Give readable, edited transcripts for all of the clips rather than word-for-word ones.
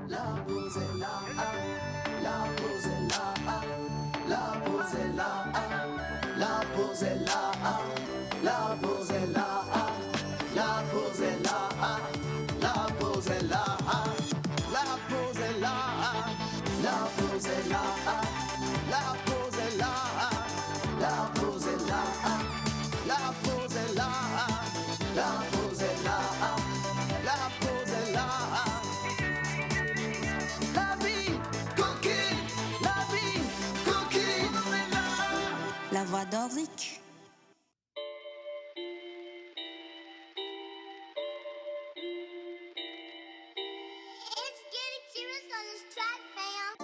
La pause est là, la pause est là, la pause est là, la pause est là, la pause est là, la pause est là, la pause est là, la pause est là, la pause est là, la pause est là, la pause est là, la pause est là, la pause est là, la pause est là. La vie coquine, la vie coquine. La voix d'Orzik. It's getting serious on this track, fam.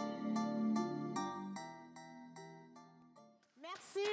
Merci.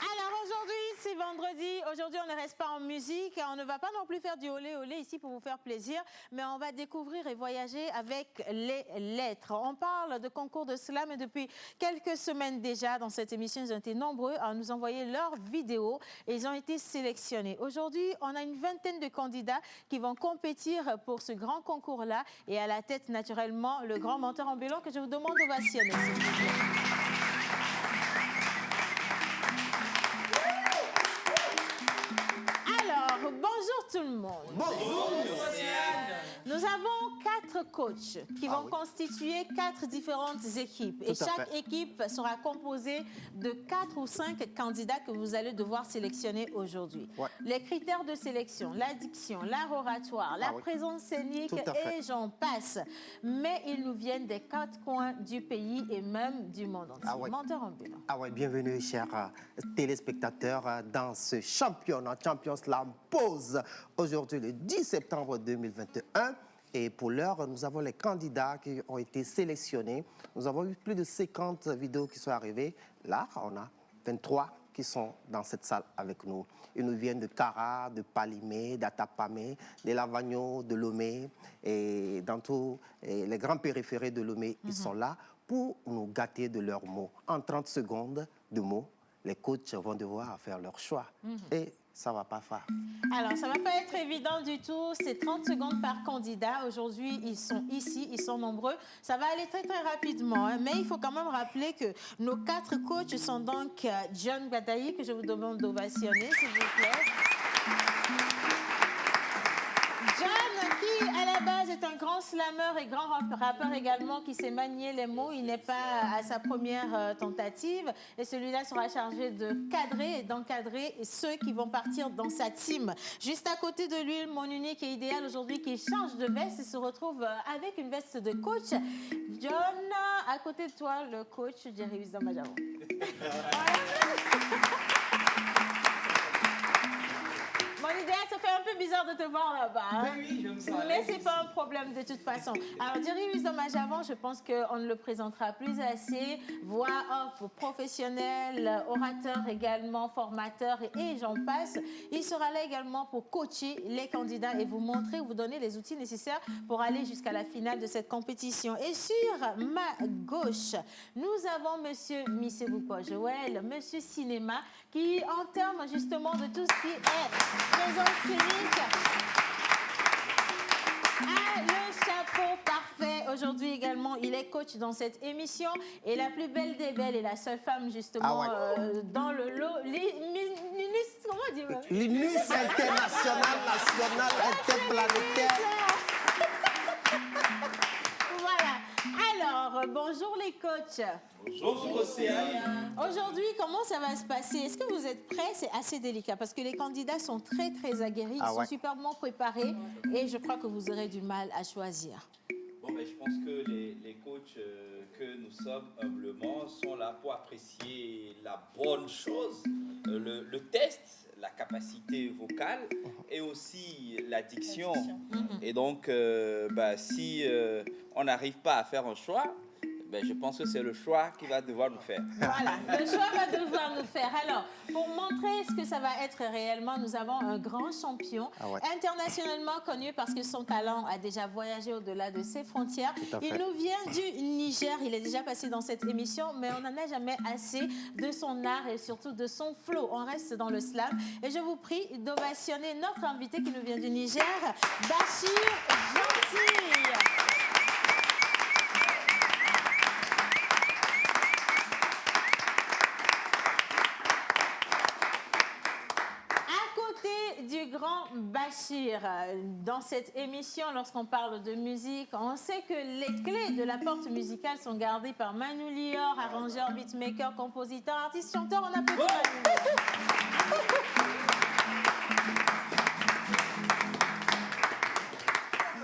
Alors aujourd'hui, c'est vendredi. Aujourd'hui, on ne reste pas en musique. On ne va pas non plus faire du olé olé ici pour vous faire plaisir, mais on va découvrir et voyager avec les lettres. On parle de concours de slam et depuis quelques semaines déjà dans cette émission, ils ont été nombreux à nous envoyer leurs vidéos et ils ont été sélectionnés. Aujourd'hui, on a une vingtaine de candidats qui vont compétir pour ce grand concours-là et à la tête, naturellement, le grand menteur ambulant que je vous demande d'ovationner, s'il vous plaît. Alors, bonjour tout le monde. Bonjour. Nous avons 4 coachs qui vont constituer 4 différentes équipes. Et Tout à chaque fait. équipe sera composée de 4 ou 5 candidats que vous allez devoir sélectionner aujourd'hui. Ouais. Les critères de sélection, l'addiction, l'art oratoire, la oui. présence scénique Tout à fait. et j'en passe. Mais ils nous viennent des 4 coins du pays et même du monde entier. Ah ouais. Menteur ambulant. Ah ouais, bienvenue, chers téléspectateurs, dans ce championnat Champions Slam Pause. Aujourd'hui, le 10 septembre 2021. Et pour l'heure, nous avons les candidats qui ont été sélectionnés. Nous avons eu plus de 50 vidéos qui sont arrivées. Là, on a 23 qui sont dans cette salle avec nous. Ils nous viennent de Kara, de Palimé, d'Atapamé, de Lavagno, de Lomé. Et dans tous les grands périphériques de Lomé, ils sont là pour nous gâter de leurs mots. En 30 secondes de mots, les coachs vont devoir faire leur choix. Et ça ne va pas faire. Alors, ça ne va pas être évident du tout. C'est 30 secondes par candidat. Aujourd'hui, ils sont ici, ils sont nombreux. Ça va aller très, très rapidement. Hein. Mais il faut quand même rappeler que nos 4 coachs sont donc John Badaï, que je vous demande d'ovationner, s'il vous plaît. John, qui à la base est un grand slameur et grand rappeur également, qui sait manier les mots. Il n'est pas à sa première tentative. Et celui-là sera chargé de cadrer et d'encadrer ceux qui vont partir dans sa team. Juste à côté de lui, mon unique et idéal aujourd'hui, qui change de veste et se retrouve avec une veste de coach. John, à côté de toi, le coach Jerry Wisdom-Majavon. Mon idéal, ça fait un peu bizarre de te voir là-bas. Hein? Oui, je me sens à Mais l'aise c'est ici. pas un problème de toute façon. Alors, Jerry Wisdom-Majavon, je pense qu'on ne le présentera plus assez. Voix off professionnel, orateur également, formateur et j'en passe. Il sera là également pour coacher les candidats et vous montrer, vous donner les outils nécessaires pour aller jusqu'à la finale de cette compétition. Et sur ma gauche, nous avons Monsieur Missebouko Joël, Monsieur Cinéma, qui en termes justement de tout ce qui est présence scénique, a le chapeau parfait. Aujourd'hui également, il est coach dans cette émission. Et la plus belle des belles et la seule femme justement dans le lot. Comment dire L'UNIS international, national, interplanétaire. Voilà. Alors, bonjour les coachs. Bonjour Océane. Aujourd'hui, comment ça va se passer? Est-ce que vous êtes prêts? C'est assez délicat parce que les candidats sont très, très aguerris. Ils sont superbement préparés et je crois que vous aurez du mal à choisir. Bon, ben, je pense que les coachs que nous sommes humblement sont là pour apprécier la bonne chose, le test, la capacité vocale et aussi l'addiction. Et donc, si on n'arrive pas à faire un choix, Ben, je pense que c'est le choix qui va devoir nous faire. Voilà, le choix va devoir nous faire. Alors, pour montrer ce que ça va être réellement, nous avons un grand champion, internationalement connu parce que son talent a déjà voyagé au-delà de ses frontières. Il nous vient du Niger, il est déjà passé dans cette émission, mais on n'en a jamais assez de son art et surtout de son flow. On reste dans le slam et je vous prie d'ovationner notre invité qui nous vient du Niger, Bachir Gentil. Du grand Bachir, dans cette émission, lorsqu'on parle de musique, on sait que les clés de la porte musicale sont gardées par Manu Lior, arrangeur, beatmaker, compositeur, artiste, chanteur. On applaudit Manu.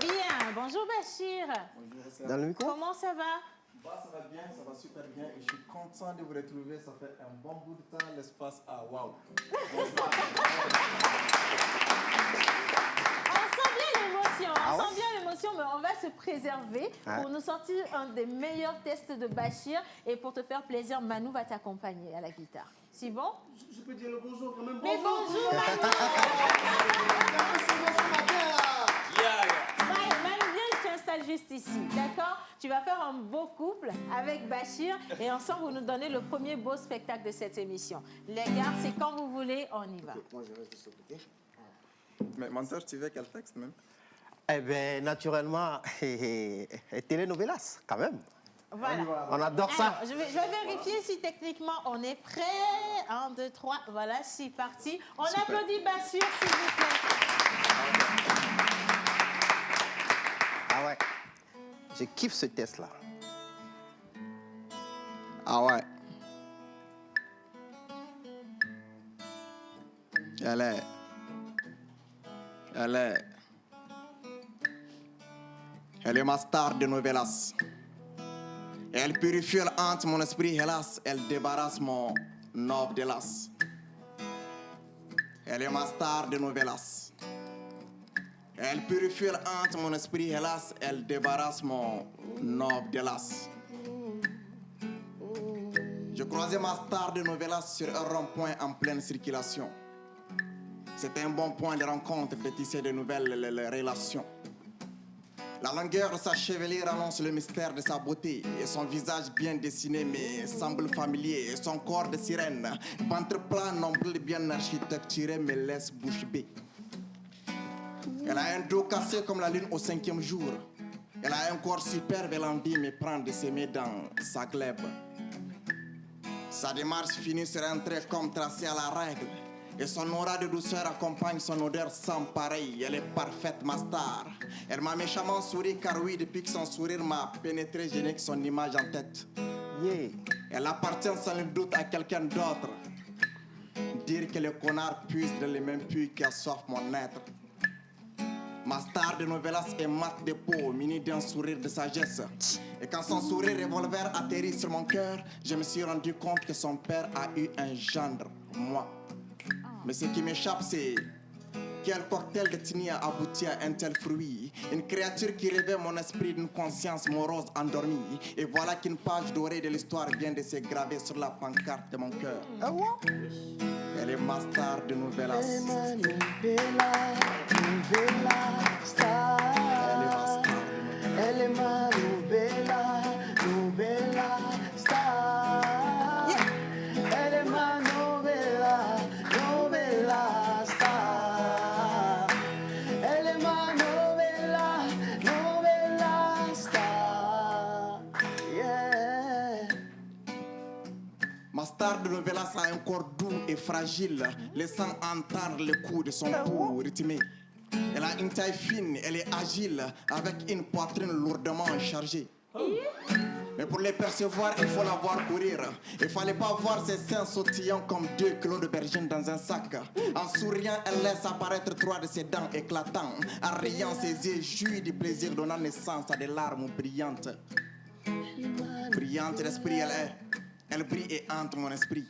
Bien, bonjour Bachir. Bonjour, Dans le micro? Comment ça va? Ça va bien, ça va super bien et je suis content de vous retrouver. Ça fait un bon bout de temps, l'espace à wow. On sent bien l'émotion, mais on va se préserver pour nous sortir un des meilleurs tests de Bachir. Et pour te faire plaisir, Manu va t'accompagner à la guitare. C'est bon? Je peux dire le bonjour quand même. Mais bonjour Manu. Manu, viens, je t'installe juste ici, d'accord? Tu vas faire un beau couple avec Bachir et ensemble, vous nous donnez le premier beau spectacle de cette émission. Les gars, c'est quand vous voulez, on y va. Moi, je reste de ce côté. Mais menteur, tu veux quel texte même? Eh bien, naturellement, telenovelas, quand même. Voilà. On adore ça. Alors, je vais vérifier si techniquement on est prêt. 1, 2, 3, voilà, c'est parti. On applaudit Bachir, s'il vous plaît. Ah ouais. Je kiffe ce test-là. Ah ouais. Elle est ma star de novelas. Elle purifie, elle hante mon esprit, hélas. Elle débarrasse mon nob de las. Elle est ma star de novelas. Elle purifie, elle hante mon esprit, hélas. Elle débarrasse mon nob de las. Je croisais ma star de novelas sur un rond-point en pleine circulation. C'était un bon point de rencontre de tisser de nouvelles relations. La longueur de sa chevelure annonce le mystère de sa beauté. Et son visage bien dessiné mais semble familier. Et son corps de sirène, ventre plat, nombril bien architecturé me laisse bouche bée. Elle a un dos cassé comme la lune au 5e jour. Elle a un corps superbe, elle envie me prendre de s'aimer dans sa glaive. Sa démarche finit sur un trait comme tracé à la règle. Et son aura de douceur accompagne son odeur sans pareil. Elle est parfaite, ma star. Elle m'a méchamment souri car oui, depuis que son sourire m'a pénétré, je n'ai que son image en tête. Yeah. Elle appartient sans le doute à quelqu'un d'autre. Dire que le connard puise dans les mêmes puits qui assoiffent mon être. Ma star de novelas est mat de peau, munie d'un sourire de sagesse. Et quand son sourire revolver atterrit sur mon cœur, je me suis rendu compte que son père a eu un gendre, moi. Mais ce qui m'échappe, c'est quel cocktail de Tini a abouti à un tel fruit. Une créature qui réveille mon esprit d'une conscience morose endormie. Et voilà qu'une page dorée de l'histoire vient de se graver sur la pancarte de mon cœur. Ah ouais? Elle est ma star de novelas. Elle est ma novella star. Elle est ma novella star. Elle est ma novella star. Elle est ma novella star. Yeah. Ma star de novelas a un corps doux et fragile, laissant entendre le coup de son pouls rythmé. Elle a une taille fine, elle est agile, avec une poitrine lourdement chargée. Mais pour les percevoir, il faut la voir courir. Il fallait pas voir ses seins sautillants comme 2 kilos de bergine dans un sac. En souriant, elle laisse apparaître 3 de ses dents éclatants. En riant, ses yeux jouissent du plaisir, donnant naissance à des larmes brillantes. Brillante d'esprit, elle est. Elle brille et hante mon esprit.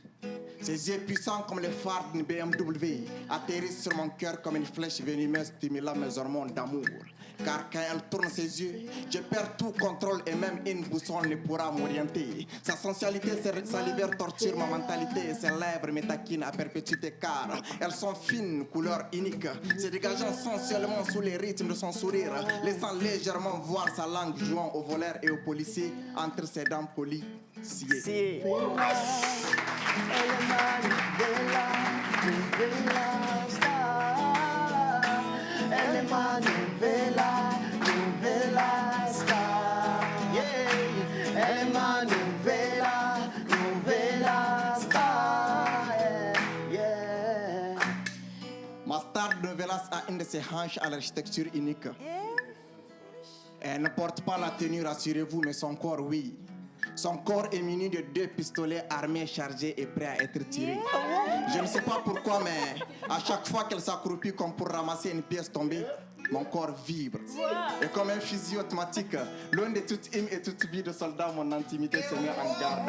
Ses yeux puissants comme les phares d'une BMW atterrissent sur mon cœur comme une flèche venimeuse stimulant mes hormones d'amour. Car quand elle tourne ses yeux, je perds tout contrôle et même une boussole ne pourra m'orienter. Sa sensualité, sa livre torture ma mentalité et ses lèvres me taquinent à perpétuité car elles sont fines, couleur unique, se dégageant sensuellement sous les rythmes de son sourire, laissant légèrement voir sa langue jouant aux voleurs et aux policiers entre ses dents polies. Elle est ma nouvella star. Yeah. Elle est ma nouvella star. Yeah. Ma star de Novelas a une de ses hanches à l'architecture unique. Elle ne porte pas la tenue, rassurez-vous, mais son corps, oui. Son corps est muni de 2 pistolets armés, chargés et prêts à être tirés. Je ne sais pas pourquoi, mais à chaque fois qu'elle s'accroupit comme pour ramasser une pièce tombée, mon corps vibre. Et comme un fusil automatique, loin de toute hymne et toute vie de soldat, mon intimité se met en garde.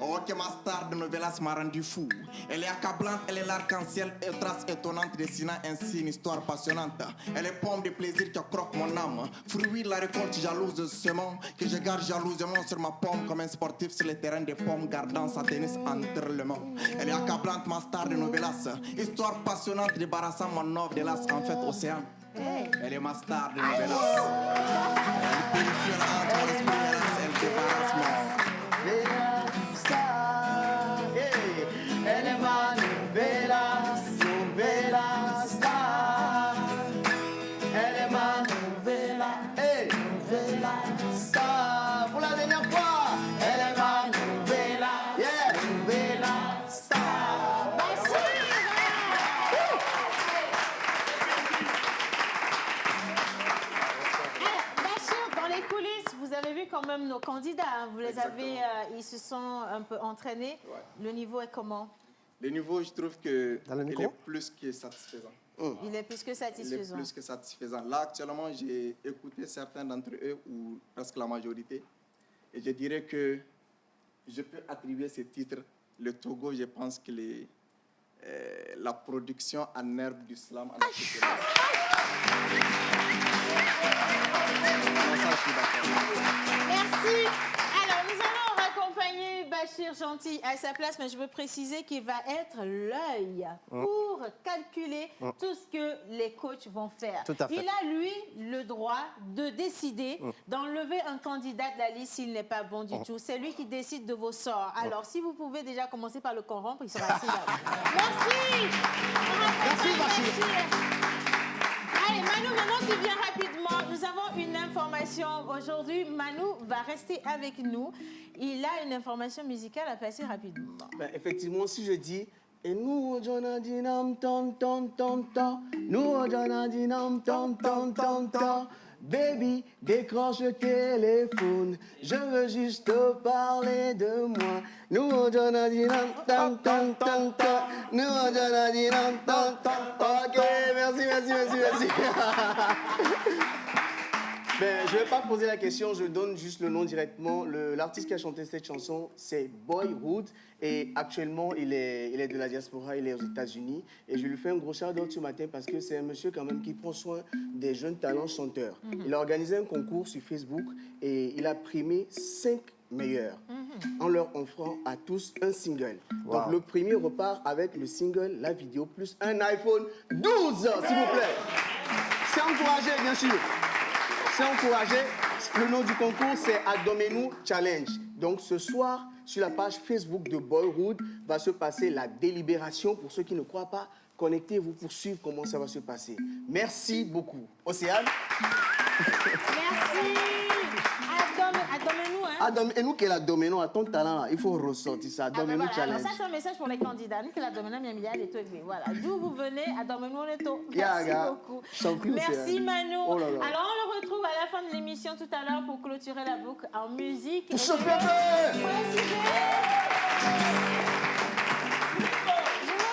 Oh, que ma star de Novelas m'a rendu fou. Elle est accablante, elle est l'arc-en-ciel, et trace étonnante, dessinant ainsi une histoire passionnante. Elle est pomme de plaisir qui croque mon âme, fruit de la récolte jalouse de semence que je garde jalousement sur ma pomme comme un sportif sur le terrain des pommes, gardant sa tennis entre les mains. Elle est accablante, ma star de Novelas, histoire passionnante débarrassant mon œuvre de l'as, en fait océan. Elle est ma star de Novelas. Elle purifie entre l'esprit et l'as, elle débarrasse mon Elle est ma nouvella star. Elle est ma nouvella star. Pour la dernière fois, elle est ma nouvella star. Bachir, dans les coulisses, vous avez vu quand même nos candidats. Hein. Vous les avez, ils se sont un peu entraînés. Ouais. Le niveau est comment? Le niveau, je trouve que Dans le il micro? est plus que satisfaisant. Il est plus que Il est satisfaisant. plus que satisfaisant. Là, actuellement, j'ai écouté certains d'entre eux, ou presque la majorité, et je dirais que je peux attribuer ce titre. Le Togo, je pense que la production en herbe du slam en Afrique. Merci. Alors, nous allons accompagner Bachir Gentil à sa place, mais je veux préciser qu'il va être l'œil pour calculer tout ce que les coachs vont faire. Tout à fait. Il a, lui, le droit de décider d'enlever un candidat de la liste s'il n'est pas bon du tout. C'est lui qui décide de vos sorts. Alors, si vous pouvez déjà commencer par le corrompre, il sera assis là. Merci. Merci, Bachir. Allez, Manu, maintenant tu viens rapidement. Nous avons une information aujourd'hui. Manu va rester avec nous. Il a une information musicale à passer rapidement. Ben, effectivement, si je dis et nous dinam ton ton ton ton, nous dinam ton ton ton ton, baby décroche le téléphone, je veux juste te parler de moi. Nous dinam ton ton ton ton, nous dinam ton ton. Ok, merci. Ben, je ne vais pas poser la question, je donne juste le nom directement. L'artiste qui a chanté cette chanson, c'est Boyhood. Et actuellement, il est de la diaspora, il est aux États-Unis. Et je lui fais un gros shout-out ce matin parce que c'est un monsieur quand même qui prend soin des jeunes talents chanteurs. Il a organisé un concours sur Facebook et il a primé 5 meilleurs en leur offrant à tous un single. Donc le premier repart avec le single, la vidéo, plus un iPhone 12, s'il vous plaît. C'est encouragé, bien sûr. C'est encouragé. Le nom du concours, c'est Adomenu Challenge. Donc ce soir, sur la page Facebook de Boyhood, va se passer la délibération. Pour ceux qui ne croient pas, connectez-vous pour suivre comment ça va se passer. Merci beaucoup. Océane. Merci. Adomenu, hein? Adomenu, qui est la Domenu, à ton talent, là, il faut ressortir ça. Adomenu Alors Challenge. ça, c'est un message pour les candidats. Nous, que la Domenu, bien milliard et tout. Voilà. D'où vous venez, Adomenu, on est tout. Merci beaucoup. Merci, Manu. Oh là là. Alors, on le retrouve à la fin de l'émission tout à l'heure pour clôturer la boucle en musique. Tout se fait bien. Je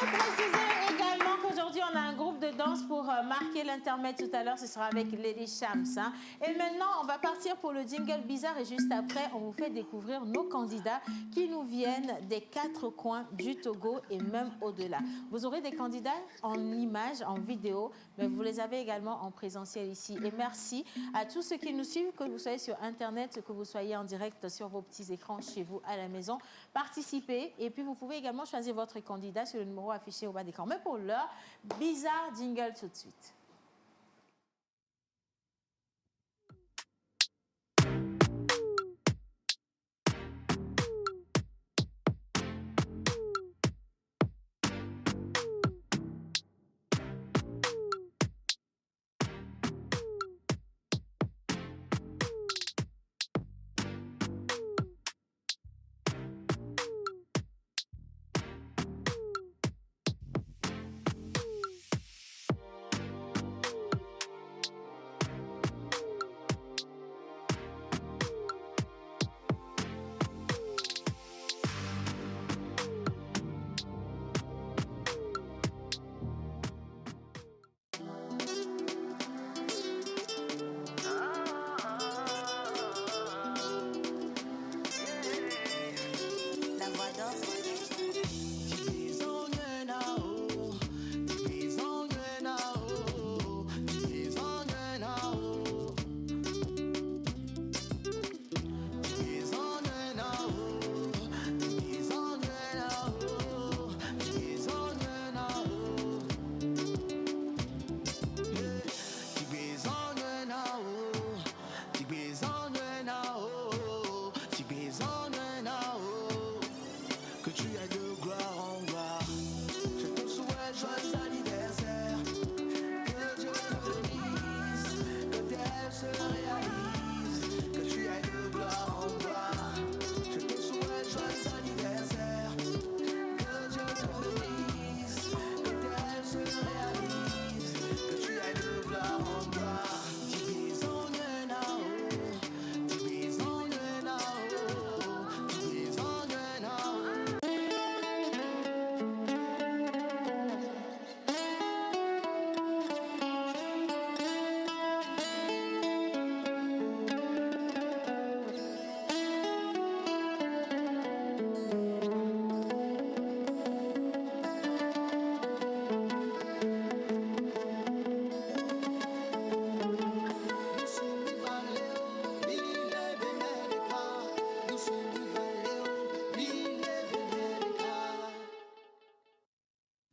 veux préciser également qu'aujourd'hui, on a un groupe de danse pour marquer l'intermède tout à l'heure, ce sera avec Lady Shams. Hein. Et maintenant, on va partir pour le jingle bizarre et juste après, on vous fait découvrir nos candidats qui nous viennent des 4 coins du Togo et même au-delà. Vous aurez des candidats en images, en vidéo, mais vous les avez également en présentiel ici. Et merci à tous ceux qui nous suivent, que vous soyez sur Internet, que vous soyez en direct sur vos petits écrans chez vous à la maison. Participez et puis vous pouvez également choisir votre candidat sur le numéro affiché au bas d'écran. Mais pour l'heure, bizarre jingle tout de suite.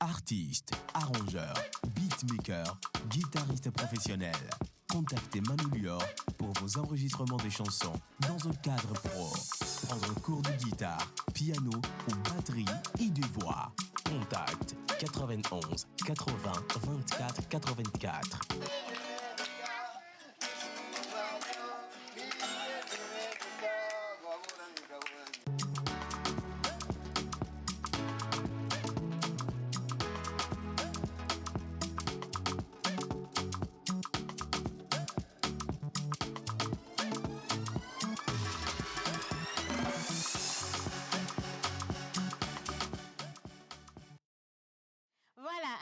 Artiste, arrangeur, beatmaker, guitariste professionnel. Contactez Manu Lior pour vos enregistrements des chansons dans un cadre pro. Prendre un cours de guitare, piano ou batterie et de voix. Contact 91 80 24 84.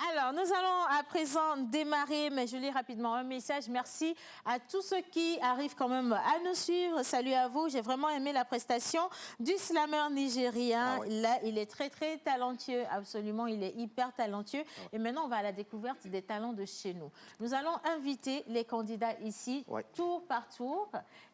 Alors, nous allons à présent démarrer, mais je lis rapidement un message. Merci à tous ceux qui arrivent quand même à nous suivre. Salut à vous. J'ai vraiment aimé la prestation du slammer nigérien. Là, il est très, très talentueux. Absolument, il est hyper talentueux. Et maintenant, on va à la découverte des talents de chez nous. Nous allons inviter les candidats ici, tour par tour,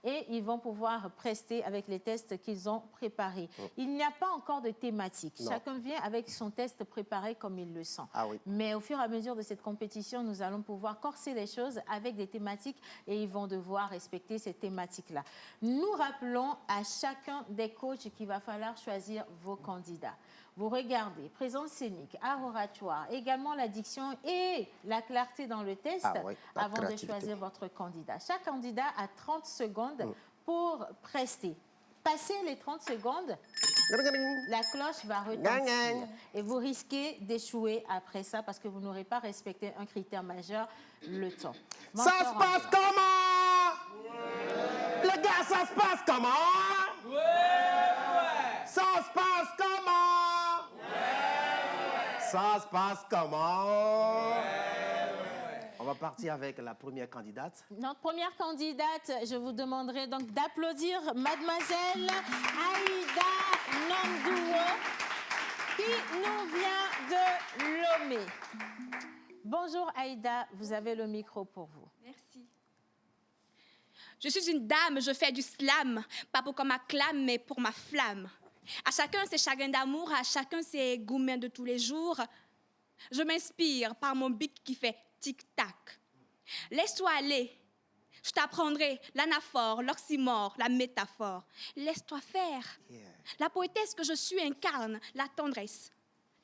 et ils vont pouvoir prester avec les tests qu'ils ont préparés. Il n'y a pas encore de thématique. Chacun vient avec son test préparé comme il le sent. Mais au fur et à mesure de cette compétition, nous allons pouvoir corser les choses avec des thématiques et ils vont devoir respecter ces thématiques-là. Nous rappelons à chacun des coachs qu'il va falloir choisir vos candidats. Vous regardez, présence scénique, art oratoire, également la diction et la clarté dans le test avant de choisir votre candidat. Chaque candidat a 30 secondes pour prester. Passez les 30 secondes, la cloche va retentir et vous risquez d'échouer après ça parce que vous n'aurez pas respecté un critère majeur, le temps. Ça se passe comment? Les gars, ça se passe comment? Ça se passe comment? Ça se passe comment? On va partir avec la première candidate. Notre première candidate, je vous demanderai donc d'applaudir mademoiselle Aïda Nandouo qui nous vient de Lomé. Bonjour Aïda, vous avez le micro pour vous. Merci. Je suis une dame, je fais du slam, pas pour qu'on m'acclame, mais pour ma flamme. À chacun ses chagrins d'amour, à chacun ses gourmets de tous les jours. Je m'inspire par mon bic qui fait tic-tac. Laisse-toi aller, je t'apprendrai l'anaphore, l'oxymore, la métaphore. Laisse-toi faire. La poétesse que je suis incarne la tendresse,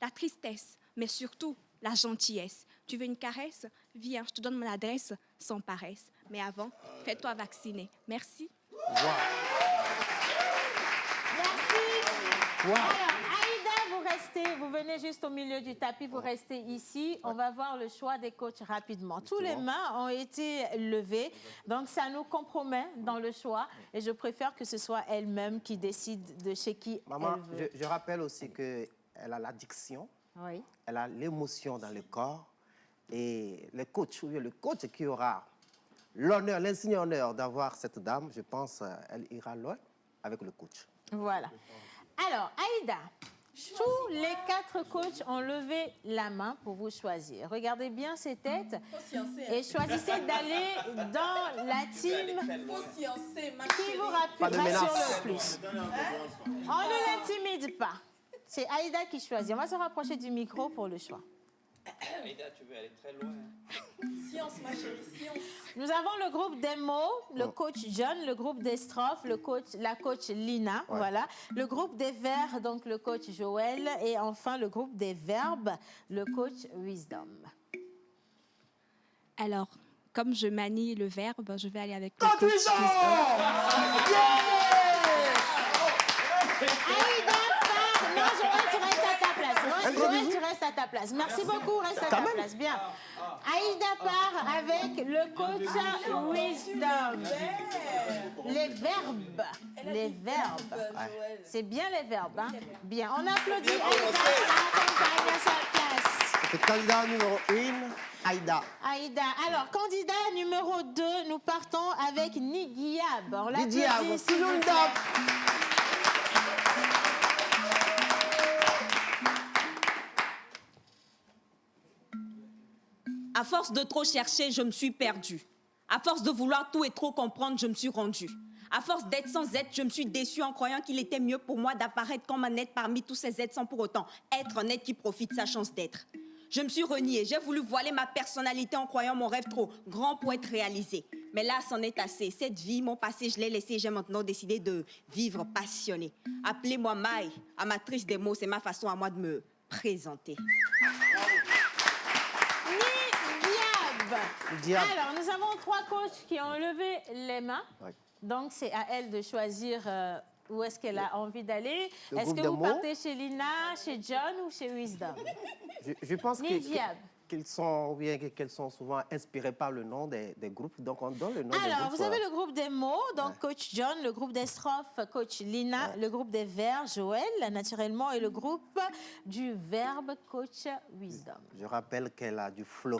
la tristesse, mais surtout la gentillesse. Tu veux une caresse? Viens, je te donne mon adresse sans paresse. Mais avant, fais-toi vacciner. Merci. Merci. Alors, Aïda, vous venez juste au milieu du tapis, vous restez ici. On va voir le choix des coachs rapidement. Tous les mains ont été levées, donc ça nous compromet dans le choix. Et je préfère que ce soit elle-même qui décide de chez qui Maman, elle veut. je rappelle aussi qu'elle a l'addiction, elle a l'émotion dans le corps. Et le coach qui aura l'honneur, l'insigne honneur d'avoir cette dame, je pense elle ira loin avec le coach. Voilà. Alors, Aïda, tous les 4 coachs ont levé la main pour vous choisir. Regardez bien ces têtes et choisissez d'aller dans la team qui vous rassure le plus. On ne l'intimide pas. C'est Aïda qui choisit. On va se rapprocher du micro pour le choix. Aïda, tu veux aller très loin. Science, ma chérie, science. Nous avons le groupe des mots, le coach John, le groupe des strophes, la coach Lina, voilà. Le groupe des vers, donc le coach Joël. Et enfin, le groupe des verbes, le coach Wisdom. Alors, comme je manie le verbe, je vais aller avec le coach Wisdom. Aïda part. Non, Joël, tu restes à ta place. Joël, tu restes à ta place. Merci beaucoup, reste à ta place. Bien. Aïda part avec le coach Wisdom. Les verbes. Les verbes. C'est bien les verbes. Hein? Bien. On applaudit Aïda à sa place. C'est candidat numéro 1, Aïda. Aïda. Alors, candidat numéro 2, nous partons avec Nigiab. On l'applaudit. À force de trop chercher, je me suis perdue. À force de vouloir tout et trop comprendre, je me suis rendue. À force d'être sans être, je me suis déçue en croyant qu'il était mieux pour moi d'apparaître comme un être parmi tous ces êtres sans pour autant être un être qui profite de sa chance d'être. Je me suis reniée, j'ai voulu voiler ma personnalité en croyant mon rêve trop grand pour être réalisé. Mais là, c'en est assez. Cette vie, mon passé, je l'ai laissé et j'ai maintenant décidé de vivre passionnée. Appelez-moi Maï, amatrice des mots, c'est ma façon à moi de me présenter. Alors, nous avons 3 coachs qui ont levé les mains. Donc, c'est à elle de choisir où est-ce qu'elle a envie d'aller. Est-ce que vous partez chez Lina, chez John ou chez Wisdom? Je pense qu'elles sont souvent inspirées par le nom des groupes. Donc, on donne le nom des groupes. Alors, vous avez le groupe des mots, donc coach John, le groupe des strophes, coach Lina, le groupe des vers, Joël, naturellement, et le groupe du verbe, coach Wisdom. Je rappelle qu'elle a du flow.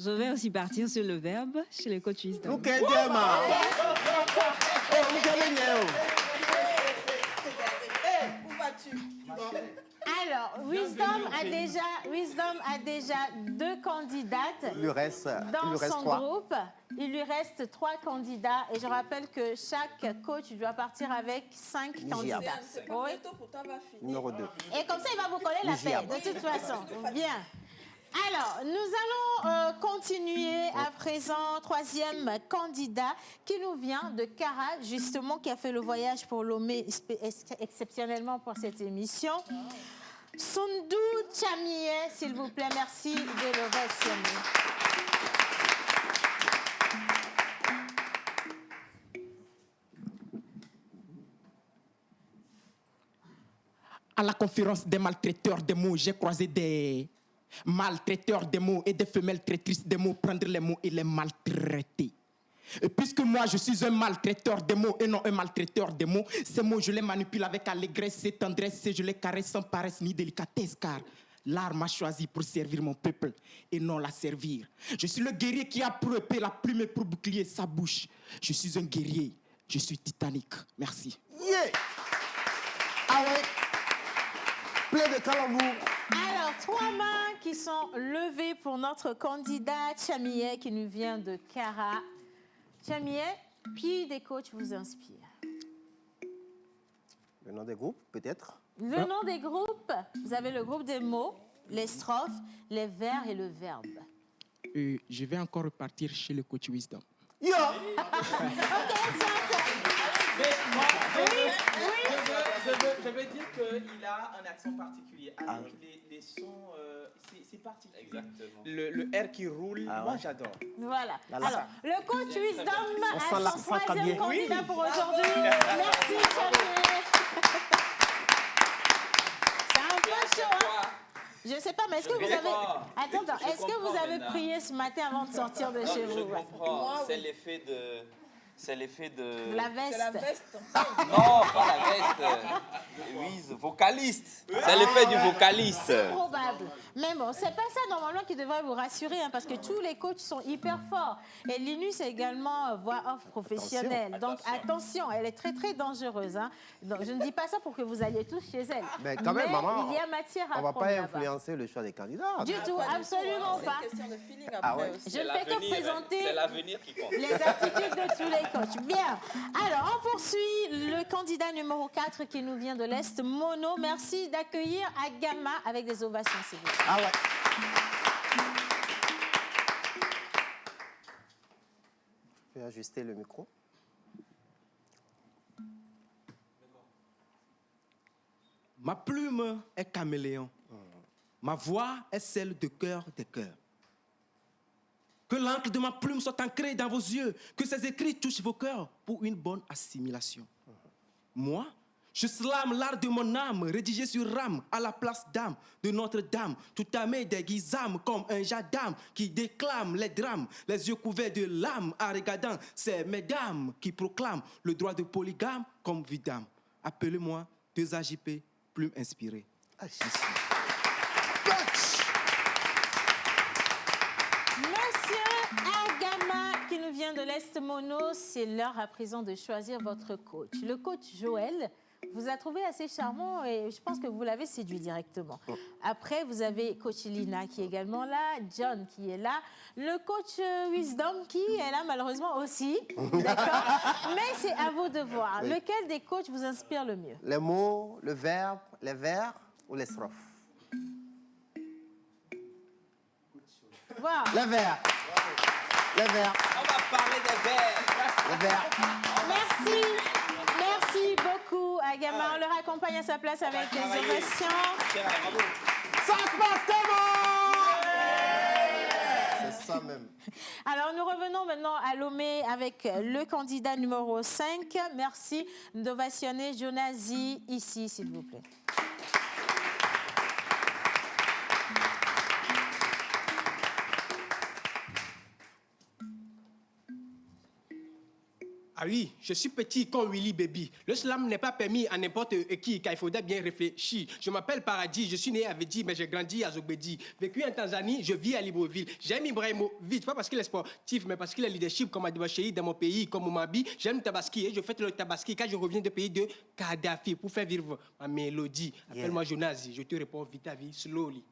Je vais aussi partir sur le verbe chez le coach Wisdom. Où vas-tu? Alors, Wisdom a déjà 2 candidates dans son groupe. Il lui reste 3 candidats. Et je rappelle que chaque coach doit partir avec 5 candidats. Numéro 2. Et comme ça, il va vous coller la paix, de toute façon. Bien. Alors, nous allons continuer à présent. 3e candidat qui nous vient de Cara, justement, qui a fait le voyage pour Lomé exceptionnellement pour cette émission. Sundou Chamie, s'il vous plaît, merci de le reçonner. À la conférence des maltraiteurs des mots, j'ai croisé des maltraiteurs des mots et des femelles traîtrices des mots, prendre les mots et les maltraiter. Et puisque moi, je suis un maltraiteur des mots et non un maltraiteur des mots, ces mots, je les manipule avec allégresse et tendresse et je les caresse sans paresse ni délicatesse, car L'art m'a choisi pour servir mon peuple et non la servir. Je suis le guerrier qui a pour épée la plume et pour bouclier sa bouche. Je suis un guerrier. Je suis Titanic. Merci. Yeah! Avec plein de calembours. Alors, 3 mains qui sont levées pour notre candidat Tchamieh qui nous vient de Kara. Tchamieh, qui des coachs vous inspire? Le nom des groupes, peut-être? Le nom des groupes, vous avez le groupe des mots, les strophes, les vers et le verbe. Je vais encore repartir chez le coach Wisdom. Yo! Je veux dire qu'il a un accent particulier. Avec les sons, c'est particulier. Exactement. Le R qui roule, moi j'adore. Voilà. Là, là. Alors, le coach Wisdom On sent a la son fin 3e bien. candidat Oui. pour aujourd'hui. Merci, Tchamieh. C'est un peu chaud, hein? Je ne sais pas, mais est-ce que vous avez... Attends, est-ce que vous avez prié ce matin avant de sortir de chez Je vous? comprends. C'est l'effet de... C'est l'effet de... La veste. C'est la veste. Non, pas la veste. Oui, vocaliste. C'est l'effet du vocaliste. C'est probable. Mais bon, c'est pas ça normalement qui devrait vous rassurer, hein, parce que tous les coachs sont hyper forts. Et Linus est également voix off professionnelle. Donc attention, elle est très très dangereuse. Hein. Donc, je ne dis pas ça pour que vous alliez tous chez elle. Mais quand même, maman, il y a matière à on ne va prendre pas là-bas. influencer le choix des candidats. Du tout, absolument pas. C'est une question de feeling après Ah ouais. aussi. Je ne fais que présenter C'est l'avenir qui compte. les attitudes de tous les coachs. Bien. Alors, on poursuit le candidat numéro 4 qui nous vient de l'Est, Mono. Merci d'accueillir Agama avec des ovations, s'il vous plaît. Ah ouais. Je vais ajuster le micro. Ma plume est caméléon. Ma voix est celle de cœur des cœurs. Que l'encre de ma plume soit ancrée dans vos yeux, que ces écrits touchent vos cœurs pour une bonne assimilation. Moi, je slame l'art de mon âme, rédigé sur rame, à la place d'âme de Notre-Dame, tout amé déguise âme comme un jadam qui déclame les drames, les yeux couverts de larmes en regardant ces mesdames qui proclament le droit de polygame comme vidame. Appelez-moi 2AJP, plume inspirée. Merci. Monsieur Agama, qui nous vient de l'Est Mono, c'est l'heure à présent de choisir votre coach. Le coach Joël vous a trouvé assez charmant et je pense que vous l'avez séduit directement. Après, vous avez coach Lina qui est également là, John qui est là, le coach Wisdom qui est là malheureusement aussi, d'accord? Mais c'est à vous de voir. Oui. Lequel des coachs vous inspire le mieux? Les mots, le verbe, les vers ou les strophes? Wow. Les vers. Les vers. On va parler des vers. Les vers. Merci. Merci beaucoup, Agama. On le raccompagne à sa place avec des ovations. Ça se passe comment? C'est ça même. Alors, nous revenons maintenant à Lomé avec le candidat numéro 5. Merci d'ovationner Jonazi ici, s'il vous plaît. Ah oui, je suis petit comme Willy Baby. Le slam n'est pas permis à n'importe qui, car il faudrait bien réfléchir. Je m'appelle Paradis, je suis né à Vedi, mais j'ai grandi à Zogbedi. Vécu en Tanzanie, je vis à Libreville. J'aime Ibrahimovic, pas parce qu'il est sportif, mais parce qu'il est leadership comme Adibachei dans mon pays, comme Moumabi. J'aime le tabaski et je fête le tabaski quand je reviens du pays de Kadhafi pour faire vivre ma mélodie. Appelle-moi Jonazi, je te réponds vite à vie, slowly.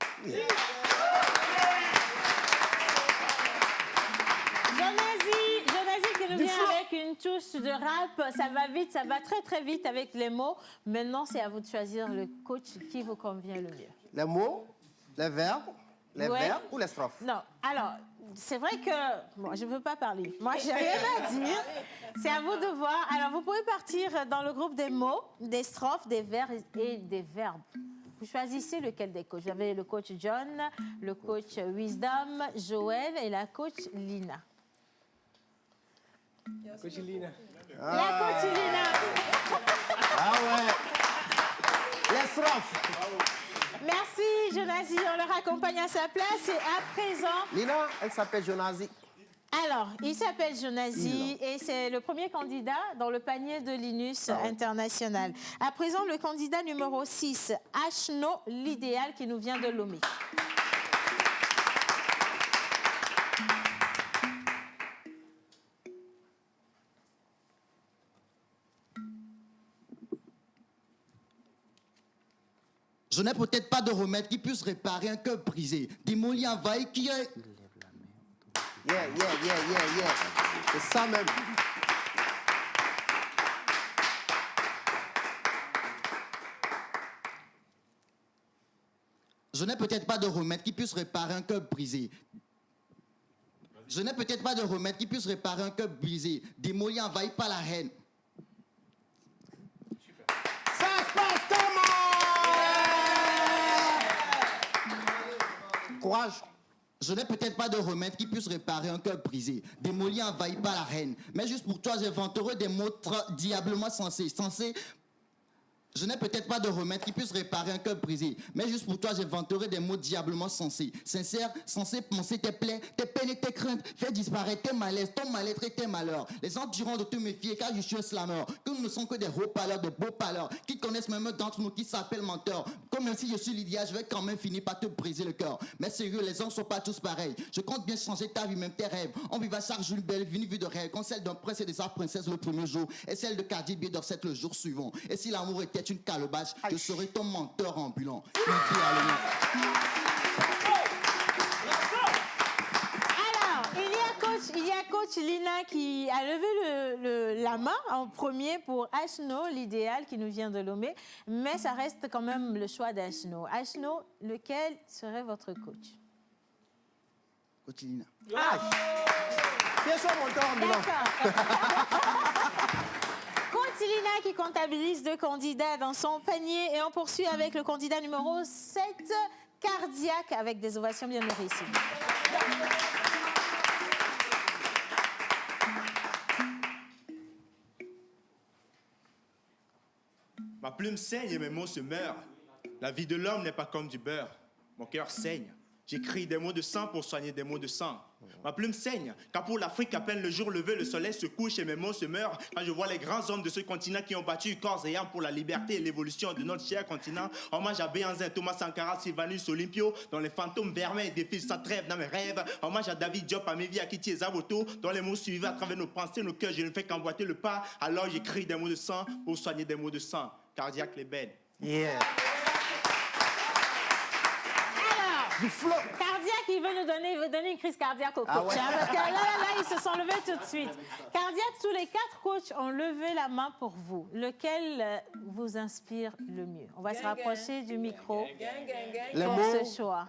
Jonazi qui nous vient avec une touche de rap. Ça va vite, ça va très très vite avec les mots. Maintenant, c'est à vous de choisir le coach qui vous convient le mieux. Les mots, les verbes, les vers ou les strophes? Non, alors, c'est vrai que... Bon, je ne veux pas parler. Moi, j'ai rien à dire. C'est à vous de voir. Alors, vous pouvez partir dans le groupe des mots, des strophes, des vers et des verbes. Vous choisissez lequel des coachs. Vous avez le coach John, le coach Wisdom, Joël et la coach Lina. Coach Lina. La coach Lina. Ah ouais. Les strophes. Merci, Jonazi. On le raccompagne à sa place. Et à présent... Lina, elle s'appelle Jonazi. Alors, il s'appelle Jonasie et c'est le premier candidat dans le panier de Linus International. À présent, le candidat numéro 6, Ashno, l'idéal qui nous vient de Lomé. Je n'ai peut-être pas de remède qui puisse réparer un cœur brisé. Démoli, envahi, qui est... Yeah. C'est ça même. Je n'ai peut-être pas de remède qui puisse réparer un cœur brisé. Je n'ai peut-être pas de remède qui puisse réparer un cœur brisé. Démoli, envahi par la haine. Ça se passe comment? Courage. Je n'ai peut-être pas de remède qui puisse réparer un cœur brisé, démoli, envahi par la haine. Mais juste pour toi, j'inventerai des mots diablement sensés. Je n'ai peut-être pas de remède qui puisse réparer un cœur brisé. Mais juste pour toi, j'inventerai des mots diablement sensés. Sincère, censé penser tes plaies, tes peines et tes craintes. Faire disparaître tes malaises, ton mal-être et tes malheurs. Les gens diront de te méfier car je suis un slammer. Que nous ne sommes que des hauts parleurs, des beaux parleurs. Qui connaissent même d'entre nous qui s'appellent menteurs. Comme même si je suis l'idéal, je vais quand même finir par te briser le cœur. Mais sérieux, les hommes ne sont pas tous pareils. Je compte bien changer ta vie, même tes rêves. On vivra chaque jour une belle vie, une vie de rêve. Comme celle d'un prince et de sa princesse le premier jour. Et celle de Cardi B d'Offset le jour suivant. Et si l'amour était une calebasse, je serai ton menteur ambulant. Alors, il y a coach Lina qui a levé la main en premier pour Ashno, l'idéal qui nous vient de Lomé. Mais ça reste quand même le choix d'Ashno. Ashno, lequel serait votre coach? Coach Lina. Bien sûr, menteur ambulant. Lina qui comptabilise 2 candidats dans son panier et on poursuit avec le candidat numéro 7, Cardiaque, avec des ovations bien réussies. Ma plume saigne et mes mots se meurent. La vie de l'homme n'est pas comme du beurre. Mon cœur saigne. J'écris des mots de sang pour soigner des mots de sang. Ma plume saigne, car pour l'Afrique, à peine le jour levé, le soleil se couche et mes mots se meurent. Quand je vois les grands hommes de ce continent qui ont battu corps et âme pour la liberté et l'évolution de notre cher continent. Hommage à Béhanzin, Thomas Sankara, Sylvanus Olympio, dont les fantômes vermeils défilent sans trêve dans mes rêves. Hommage à David Diop, Amévi, Akiti et Zavoto, dont les mots suivaient à travers nos pensées, nos cœurs. Je ne fais qu'emboîter le pas. Alors j'écris des mots de sang pour soigner des mots de sang. Cardiaque les bêtes. Yeah. Du flow. Cardiaque, il veut donner une crise cardiaque au coach. Ouais. Parce que là, ils se sont levés tout de suite. Cardiaque, tous les 4 coachs ont levé la main pour vous. Lequel vous inspire le mieux? On va se rapprocher du micro pour ce choix.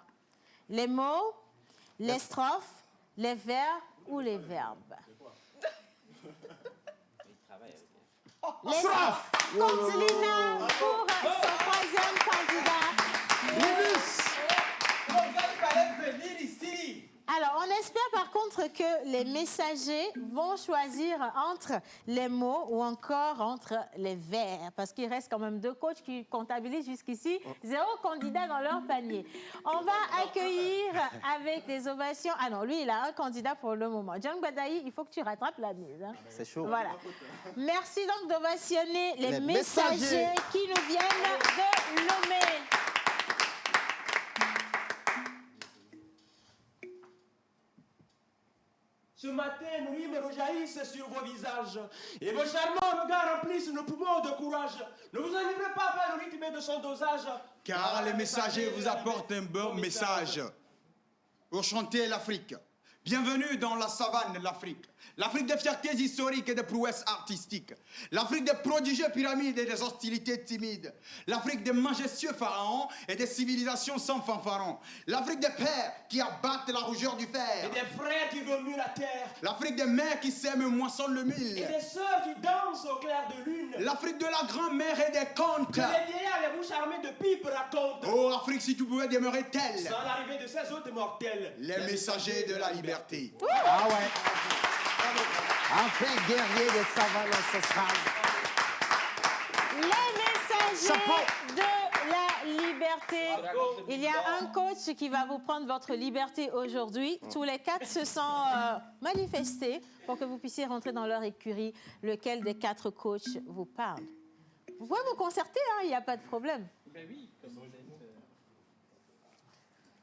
Les mots, les strophes, les vers ou les verbes? Les strophes. Coach Lina pour son 3e candidat. Alors, on espère par contre que les messagers vont choisir entre les mots ou encore entre les vers, parce qu'il reste quand même 2 coachs qui comptabilisent jusqu'ici 0 candidat dans leur panier. On va accueillir avec des ovations. Ah non, lui, il a un candidat pour le moment. John Badaï, il faut que tu rattrapes la mise. Hein. C'est chaud. Voilà. Merci donc d'ovationner les messagers qui nous viennent de Lomé. Ce matin, nos rimes rejaillissent sur vos visages et vos charmants regards remplissent nos poumons de courage. Ne vous enivrez pas par le rythme de son dosage. Car les messagers vous apportent un bon message pour chanter l'Afrique. Bienvenue dans la savane de l'Afrique. L'Afrique des fiertés historiques et des prouesses artistiques. L'Afrique des prodigieux pyramides et des hostilités timides. L'Afrique des majestueux pharaons et des civilisations sans fanfarons. L'Afrique des pères qui abattent la rougeur du fer. Et des frères qui remuent la terre. L'Afrique des mères qui sèment et moissonnent le mil. Et des sœurs qui dansent au clair de lune. L'Afrique de la grand-mère et des contes. Que les vieillards, les bouches armées de pipes racontent. Oh, Afrique, si tu pouvais demeurer telle. Sans l'arrivée de ces autres mortels. Les messagers de la liberté. Ah ouais. Afrique guerrier des savanes ancestrales. Les messagers de la liberté. liberté. Il y a un coach qui va vous prendre votre liberté aujourd'hui. Tous les 4 se sont manifestés pour que vous puissiez rentrer dans leur écurie. Lequel des 4 coachs vous parle? Vous pouvez vous concerter, hein, il n'y a pas de problème. Ben oui, comme vous êtes...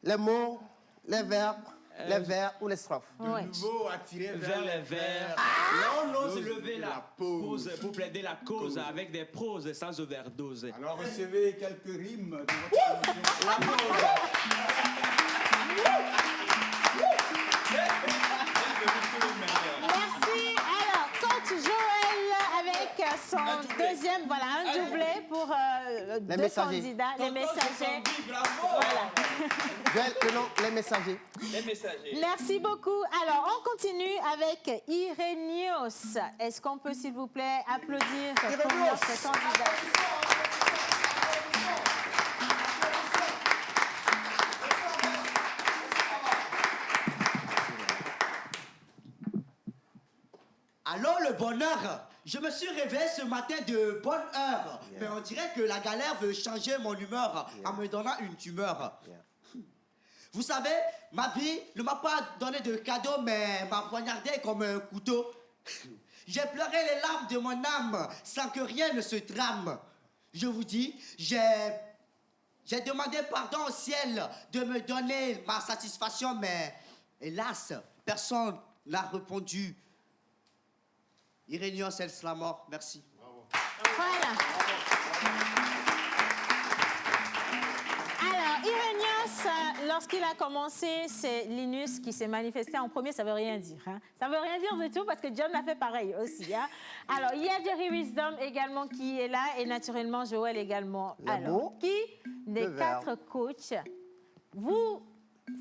Les mots, les verbes, les vers ou les strophes. De nouveau attiré vers les vers. L'on ose lever la pause pour plaider la cause avec des proses sans overdose. Alors recevez quelques rimes de votre La pause. Merci. Alors, coach Joël avec son deuxième, voilà, un doublé pour deux messagers. candidats, les messagers. Voilà. Joël, le nom, les messagers. Les messagers. Merci beaucoup. Alors, on continue avec Irénios. Est-ce qu'on peut, s'il vous plaît, applaudir pour notre candidat? Alors le bonheur, je me suis réveillé ce matin de bonne heure. Mais on dirait que la galère veut changer mon humeur en me donnant une tumeur. Vous savez, ma vie ne m'a pas donné de cadeau, mais m'a poignardé comme un couteau. J'ai pleuré les larmes de mon âme sans que rien ne se trame. Je vous dis, j'ai demandé pardon au ciel de me donner ma satisfaction, mais hélas, personne n'a répondu. Irénios El Slamor, merci. Voilà. Alors, Irénios, lorsqu'il a commencé, c'est Linus qui s'est manifesté en premier. Ça ne veut rien dire. Hein? Ça ne veut rien dire du tout parce que John a fait pareil aussi. Hein? Alors, il y a Jerry Wisdom également qui est là et naturellement Joël également. Alors, qui des 4 coachs vous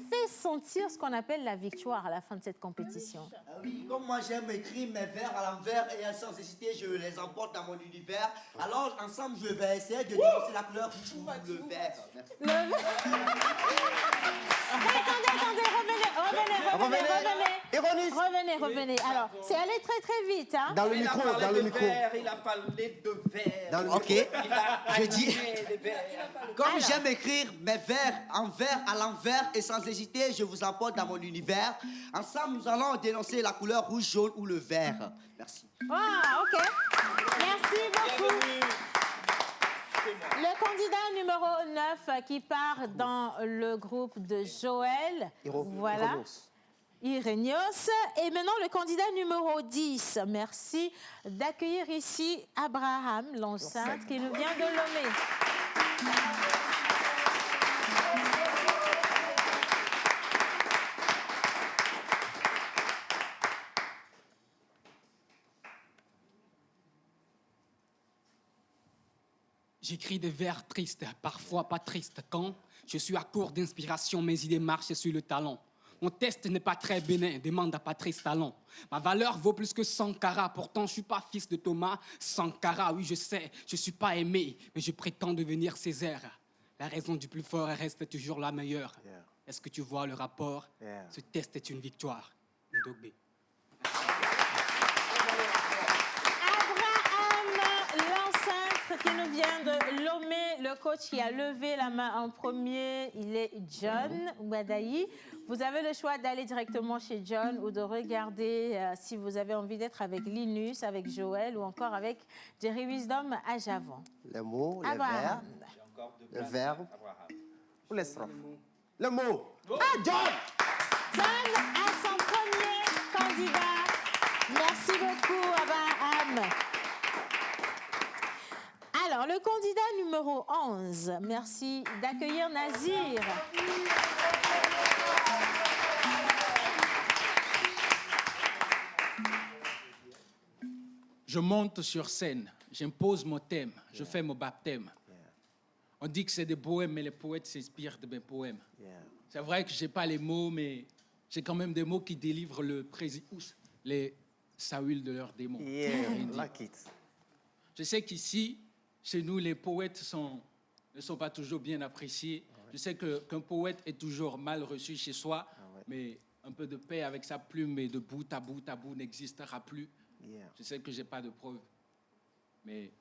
fait sentir ce qu'on appelle la victoire à la fin de cette compétition? Ah oui, comme moi j'aime écrire mes vers à l'envers et sans hésiter je les emporte dans mon univers. Alors ensemble je vais essayer de dénoncer la couleur rouge ou le vert. Merci. Attendez, revenez. Alors, c'est allé très très vite. Hein? Dans le micro, dans le micro. Il a parlé de verre. Ok, je dis, comme j'aime écrire mes vers en vers à l'envers et sans hésiter, je vous emporte dans mon univers. Ensemble, nous allons dénoncer la couleur rouge, jaune ou le vert. Merci. Ah, ok. Merci beaucoup. Le candidat numéro 9 qui part dans le groupe de Joël. Voilà. Irénios. Et maintenant, le candidat numéro 10. Merci d'accueillir ici Abraham, l'enceinte, qui nous vient de Lomé. J'écris des vers tristes, parfois pas tristes. Quand je suis à court d'inspiration, mes idées marchent sur le talon. Mon test n'est pas très bénin, demande à Patrice Talon. Ma valeur vaut plus que 100 carats, pourtant je suis pas fils de Thomas Sankara. Oui, je sais, je suis pas aimé, mais je prétends devenir Césaire. La raison du plus fort reste toujours la meilleure. Est-ce que tu vois le rapport? Ce test est une victoire. Ndogbe. Qui nous vient de Lomé, le coach qui a levé la main en premier, il est John Ouadaï. Vous avez le choix d'aller directement chez John ou de regarder si vous avez envie d'être avec Linus, avec Joël ou encore avec Jerry Wisdom à Javon. Les mots, les verbes, le verbe ou les strophes. Le mot. Ah, John! John a son premier candidat. Merci beaucoup, Abraham. Alors, le candidat numéro 11, merci d'accueillir Nazir. Je monte sur scène, j'impose mon thème, je fais mon baptême. On dit que c'est des poèmes, mais les poètes s'inspirent de mes poèmes. C'est vrai que je n'ai pas les mots, mais j'ai quand même des mots qui délivrent les Saül de leurs démons. Je sais qu'ici, chez nous, les poètes ne sont pas toujours bien appréciés. Je sais qu'un poète est toujours mal reçu chez soi, mais un peu de paix avec sa plume et de bout à bout n'existera plus. Je sais que je n'ai pas de preuves, mais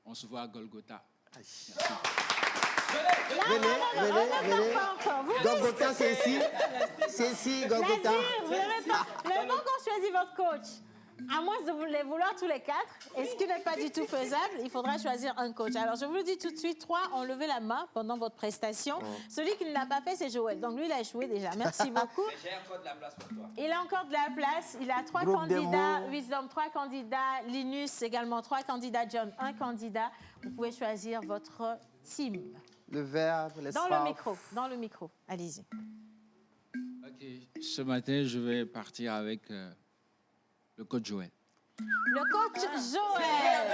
on se voit à Golgotha. Merci. Venez. Golgotha, c'est ici. C'est ici, Golgotha. Nazir, vous n'avez pas. Le moment qu'on choisit votre coach, à moins de les vouloir tous les 4, et ce qui n'est pas du tout faisable, il faudra choisir un coach. Alors, je vous le dis tout de suite, 3 ont levé la main pendant votre prestation. Celui qui ne l'a pas fait, c'est Joël. Donc, lui, il a échoué déjà. Merci beaucoup. Mais j'ai encore de la place pour toi. Il a encore de la place. Il a 3 candidats. Wisdom, 3 candidats. Linus, également 3 candidats. John, 1 candidat. Vous pouvez choisir votre team. Le verbe, les Dans le micro. Allez-y. Ok, ce matin, je vais partir avec le coach Joël. Le coach Joël.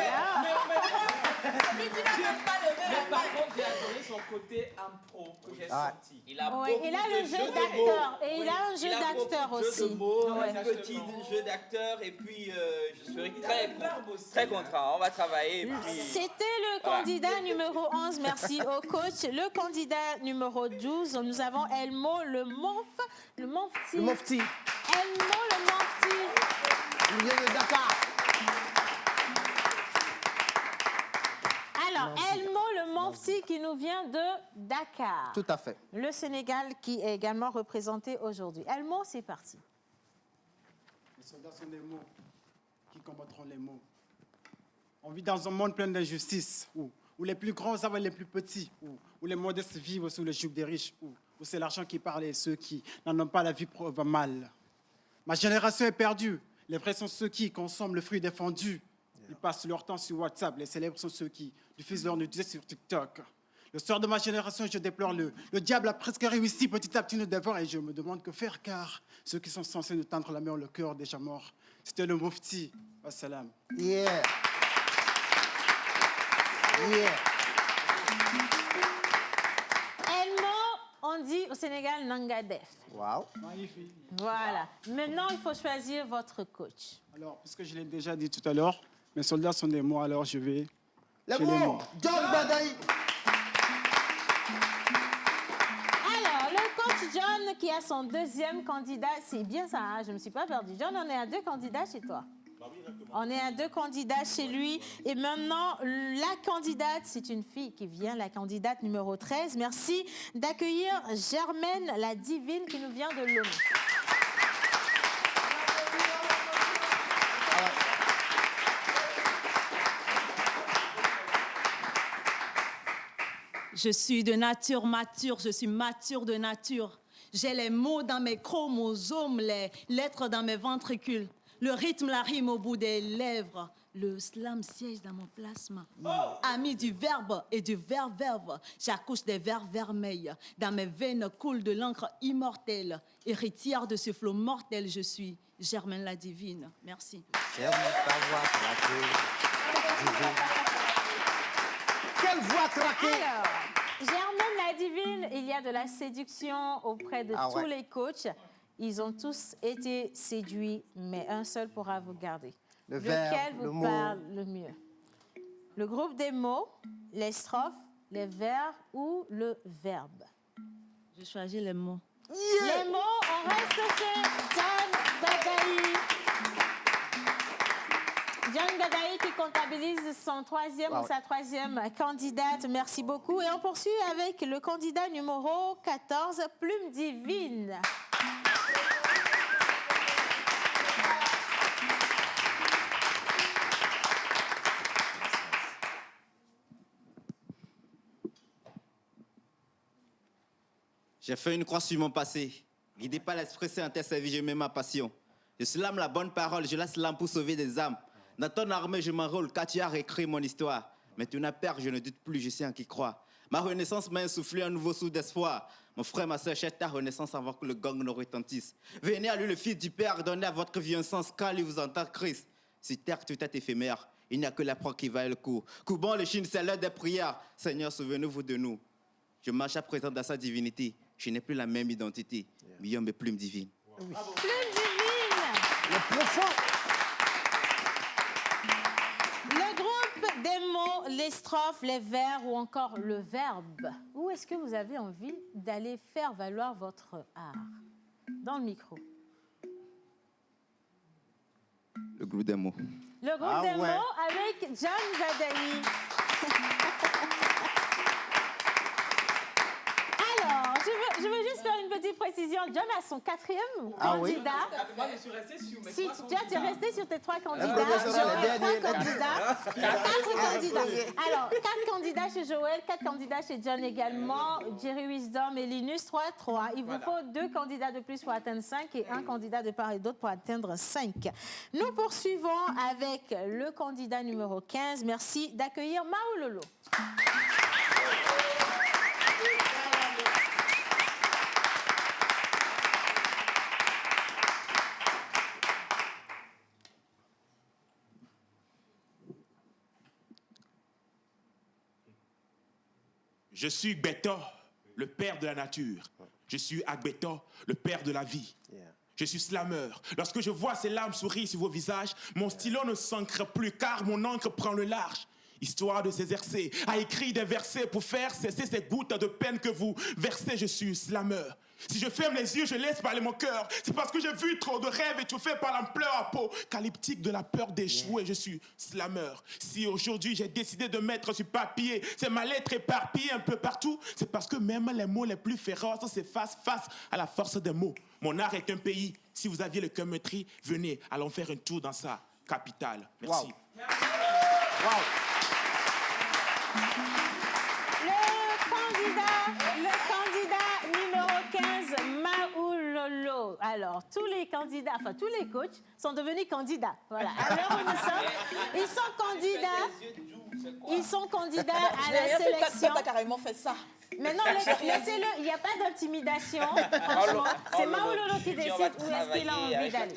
Mais par contre, j'ai adoré son côté impro que j'ai senti. Il a le jeu d'acteur. Et il a un jeu d'acteur aussi. Un petit jeu d'acteur. Et puis, je serai très content. On va travailler. C'était le candidat numéro 11. Merci au coach. Le candidat numéro 12, nous avons Elmo, le mofti. Le mofti. Elmo, le mofti. Il vient de Dakar. Alors, Elmo, le mofti qui nous vient de Dakar. Tout à fait. Le Sénégal qui est également représenté aujourd'hui. Elmo, c'est parti. Les soldats sont des mots qui combattront les mots. On vit dans un monde plein d'injustices, où les plus grands savent les plus petits, où les modestes vivent sous le joug des riches, où c'est l'argent qui parle et ceux qui n'en ont pas la vie prouvent mal. Ma génération est perdue. Les vrais sont ceux qui consomment le fruit défendu. Ils passent leur temps sur WhatsApp. Les célèbres sont ceux qui diffusent leur nudité sur TikTok. Le sort de ma génération, je déplore le diable a presque réussi. Petit à petit nous dévore et je me demande que faire, car ceux qui sont censés nous tendre la main ont le cœur déjà mort. C'était le mufti. Wassalam. Yeah. Elmo, on dit au Sénégal Nangadef. Wow. Magnifique. Voilà. Maintenant, il faut choisir votre coach. Alors, puisque je l'ai déjà dit tout à l'heure, mes soldats sont des mots, alors je vais... Les mots, John Badaï. Alors, le coach John qui a son deuxième candidat, c'est bien ça, hein? Je ne me suis pas perdue. John, on est à 2 candidats chez toi. On est à 2 candidats chez lui. Et maintenant, la candidate, c'est une fille qui vient, la candidate numéro 13. Merci d'accueillir Germaine, la divine, qui nous vient de Lomé. Je suis de nature mature, je suis mature de nature. J'ai les mots dans mes chromosomes, les lettres dans mes ventricules. Le rythme, la rime au bout des lèvres. Le slam siège dans mon plasma. Ami du verbe et du verbe, j'accouche des vers vermeils. Dans mes veines coule de l'encre immortelle. Héritière de ce flot mortel, je suis Germaine la divine. Merci. Quelle voix craquée! Alors, Germaine la divine, il y a de la séduction auprès de tous les coachs. Ils ont tous été séduits, mais un seul pourra vous garder. Lequel vous parle le mieux? Le groupe des mots, les strophes, les vers ou le verbe? Je choisis les mots. Yeah. Les mots, on reste chez John Gadaï. John Gadaï qui comptabilise son 3e ou sa 3e candidate. Merci beaucoup. Et on poursuit avec le candidat numéro 14, Plume Divine. J'ai fait une croix sur mon passé. Guidé par l'Esprit Saint, interservi, je mets ma passion. Je slame la bonne parole, je la slame pour sauver des âmes. Dans ton armée, je m'enrôle, car tu as réécrit mon histoire. Maintenant, père, je ne doute plus, je sais en qui croire. Ma renaissance m'a insufflé un nouveau souffle d'espoir. Mon frère, ma soeur, cherche ta renaissance avant que le gong ne retentisse. Venez à lui, le Fils du Père, donnez à votre vie un sens, car lui vous entend Christ. Si terre, tout est éphémère, il n'y a que la proie qui vaille le coup. Coupons les chines, c'est l'heure des prières. Seigneur, souvenez-vous de nous. Je marche à présent dans sa divinité. Je n'ai plus la même identité. Millions mes plumes divines. Plume divine! Le profond! Le groupe des mots, les strophes, les vers ou encore le verbe. Où est-ce que vous avez envie d'aller faire valoir votre art? Dans le micro. Le groupe des mots. Le groupe des mots avec John Gadaï. je veux juste faire une petite précision. John a son 4e Ah oui? candidat. Moi, je suis resté sur mes Si trois tu es resté sur tes 3 candidats, professeur, Joël, les derniers, 3 les candidats, 4 candidats. Alors, 4 candidats chez Joël, 4 candidats chez John également, Jerry Wisdom et Linus 3. Il vous faut 2 candidats de plus pour atteindre 5 et 1 candidat de part et d'autre pour atteindre 5. Nous poursuivons avec le candidat numéro 15. Merci d'accueillir Maololo. Je suis Gbeta, le père de la nature. Je suis Agbeta, le père de la vie. Je suis slammer. Lorsque je vois ces larmes sourire sur vos visages, mon stylo ne s'ancre plus car mon encre prend le large. Histoire de s'exercer à écrire des versets pour faire cesser ces gouttes de peine que vous versez, je suis slammer. Si je ferme les yeux, je laisse parler mon cœur. C'est parce que j'ai vu trop de rêves étouffés par l'ampleur apocalyptique de la peur d'échouer. Je suis slammer. Si aujourd'hui j'ai décidé de mettre sur papier, c'est ma lettre éparpillée un peu partout, c'est parce que même les mots les plus féroces s'effacent face à la force des mots. Mon art est un pays. Si vous aviez le cœur meurtri, venez, allons faire un tour dans sa capitale. Merci. Wow. Le candidat numéro 15, Maololo. Alors, tous les candidats, enfin tous les coachs sont devenus candidats. Voilà. À l'heure où nous sommes, ils sont candidats à la sélection. Tu as carrément fait ça. Mais non, laissez-le, il n'y a pas d'intimidation. Franchement, c'est Maololo qui décide où est-ce qu'il a envie d'aller.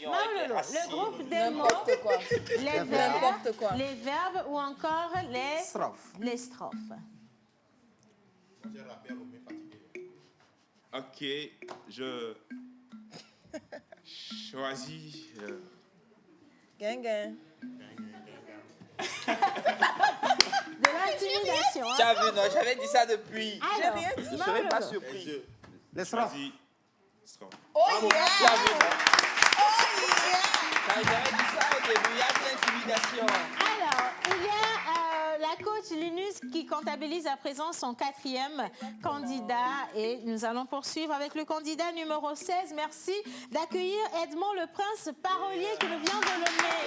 Maololo, le groupe des mots, les verbes ou encore les strophes. Ok, je choisis. Gang, gang. De l'intimidation. Tu as vu, non, j'avais dit ça depuis. Alors, J'ai rien dit. Je ne serais pas surpris. Les strophes. Oh yeah! Tu as vu, non? Quand j'avais dit ça au début, il y a de l'intimidation. Alors, il y a la coach Linus qui comptabilise à présent son 4e candidat et nous allons poursuivre avec le candidat numéro 16. Merci d'accueillir Edmond le Prince parolier qui nous vient de nommer.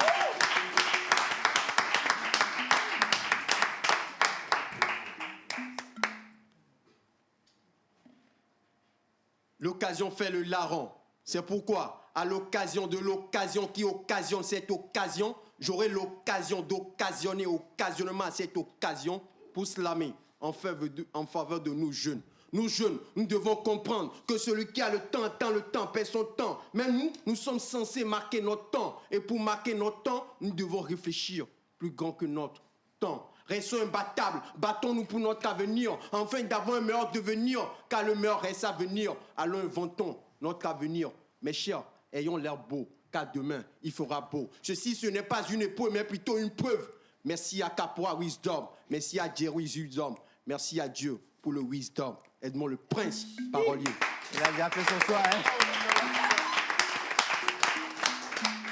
L'occasion fait le larron. C'est pourquoi, à l'occasion de l'occasion qui occasionne cette occasion, j'aurai l'occasion d'occasionner occasionnellement à cette occasion pour slammer en faveur de nous jeunes. Nous jeunes, nous devons comprendre que celui qui a le temps attend le temps, perd son temps. Mais nous sommes censés marquer notre temps. Et pour marquer notre temps, nous devons réfléchir plus grand que notre temps. Restons imbattables, battons-nous pour notre avenir, afin d'avoir un meilleur devenir, car le meilleur reste à venir. Allons inventons notre avenir. Mes chers, ayons l'air beau, car demain, il fera beau. Ceci, ce n'est pas une épreuve, mais plutôt une preuve. Merci à Capora Wisdom, merci à Jerry Wisdom, merci à Dieu pour le Wisdom. Edmond le Prince, parolier. Il a déjà fait son choix, hein?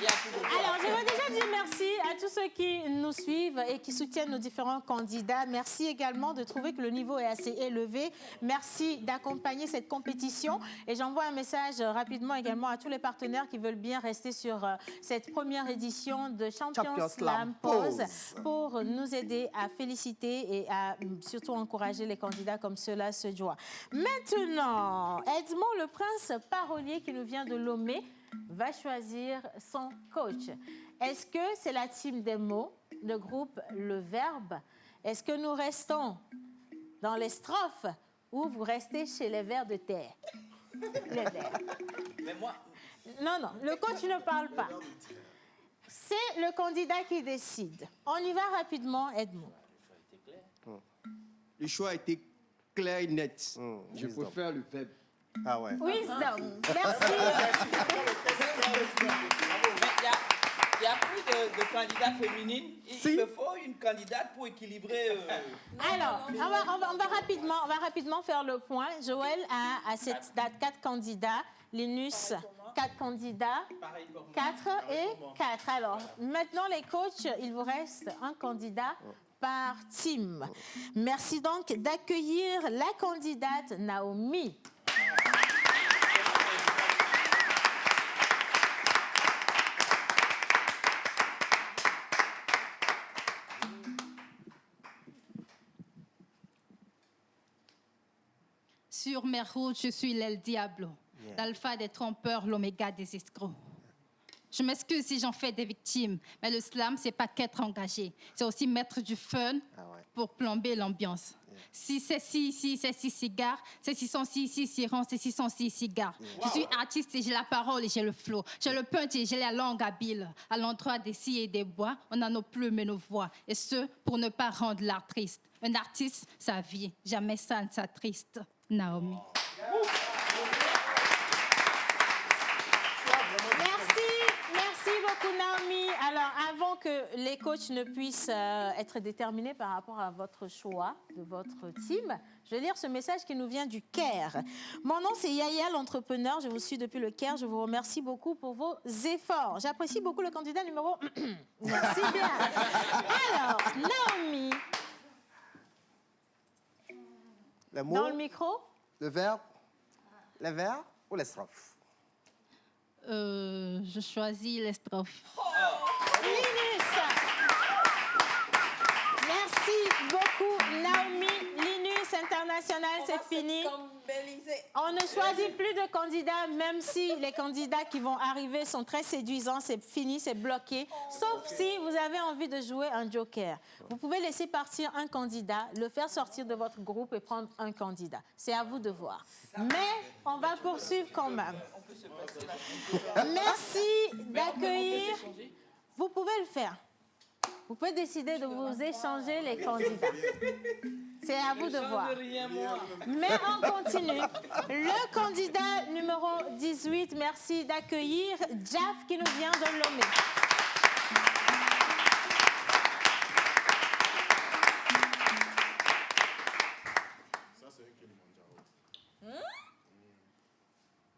Alors, je veux déjà dire merci à tous ceux qui nous suivent et qui soutiennent nos différents candidats. Merci également de trouver que le niveau est assez élevé. Merci d'accompagner cette compétition. Et j'envoie un message rapidement également à tous les partenaires qui veulent bien rester sur cette première édition de Champions Slam Pose pour nous aider à féliciter et à surtout encourager les candidats comme cela se doit. Maintenant, Edmond le Prince parolier qui nous vient de Lomé va choisir son coach. Est-ce que c'est la team des mots, le groupe Le Verbe? Est-ce que nous restons dans les strophes ou vous restez chez les vers de terre? Les vers. Mais moi... Non, le coach ne parle pas. C'est le candidat qui décide. On y va rapidement, Edmond. Le choix a été clair et net. Je préfère le verbe. Ah ouais. Wisdom. Merci. Il n'y a plus de candidats féminines. Il me faut une candidate pour équilibrer. Alors, on va rapidement faire le point. Joël a à cette date 4 candidats. Linus, 4 candidats. 4 et 4. Alors, maintenant les coachs, il vous reste un candidat par team. Merci donc d'accueillir la candidate Naomi. Sur mes routes, je suis l'El Diablo, l'alpha des trompeurs, l'oméga des escrocs. Je m'excuse si j'en fais des victimes, mais le slam, c'est pas qu'être engagé, c'est aussi mettre du fun pour plomber l'ambiance. Si c'est c'est 6 cigares, c'est 606 sirens, c'est 606 cigares. Je suis artiste et j'ai la parole et j'ai le flow. J'ai le punch et j'ai la langue habile. À l'endroit des scies et des bois, on a nos plumes et nos voix. Et ce, pour ne pas rendre l'art triste. Un artiste, ça vit, jamais ça ne s'attriste. Naomi. Merci beaucoup Naomi. Alors avant que les coachs ne puissent être déterminés par rapport à votre choix de votre team, je vais lire ce message qui nous vient du Caire. Mon nom c'est Yaya l'entrepreneur, je vous suis depuis le Caire, je vous remercie beaucoup pour vos efforts. J'apprécie beaucoup le candidat numéro... Merci bien. Alors Naomi... Le mot, dans le micro. Le verbe, le verbe ou les strophes? Je choisis les strophes. Linus. Merci beaucoup Naomi. Linus International, c'est fini. On ne choisit plus de candidats, même si les candidats qui vont arriver sont très séduisants. C'est fini, c'est bloqué. Sauf si vous avez envie de jouer un joker. Vous pouvez laisser partir un candidat, le faire sortir de votre groupe et prendre un candidat. C'est à vous de voir. Mais on va poursuivre quand même. Merci d'accueillir. Vous pouvez le faire. Vous pouvez décider de vous échanger les candidats. C'est à vous de voir. Mais on continue. Le candidat numéro 18, merci d'accueillir Jaf qui nous vient de Lomé.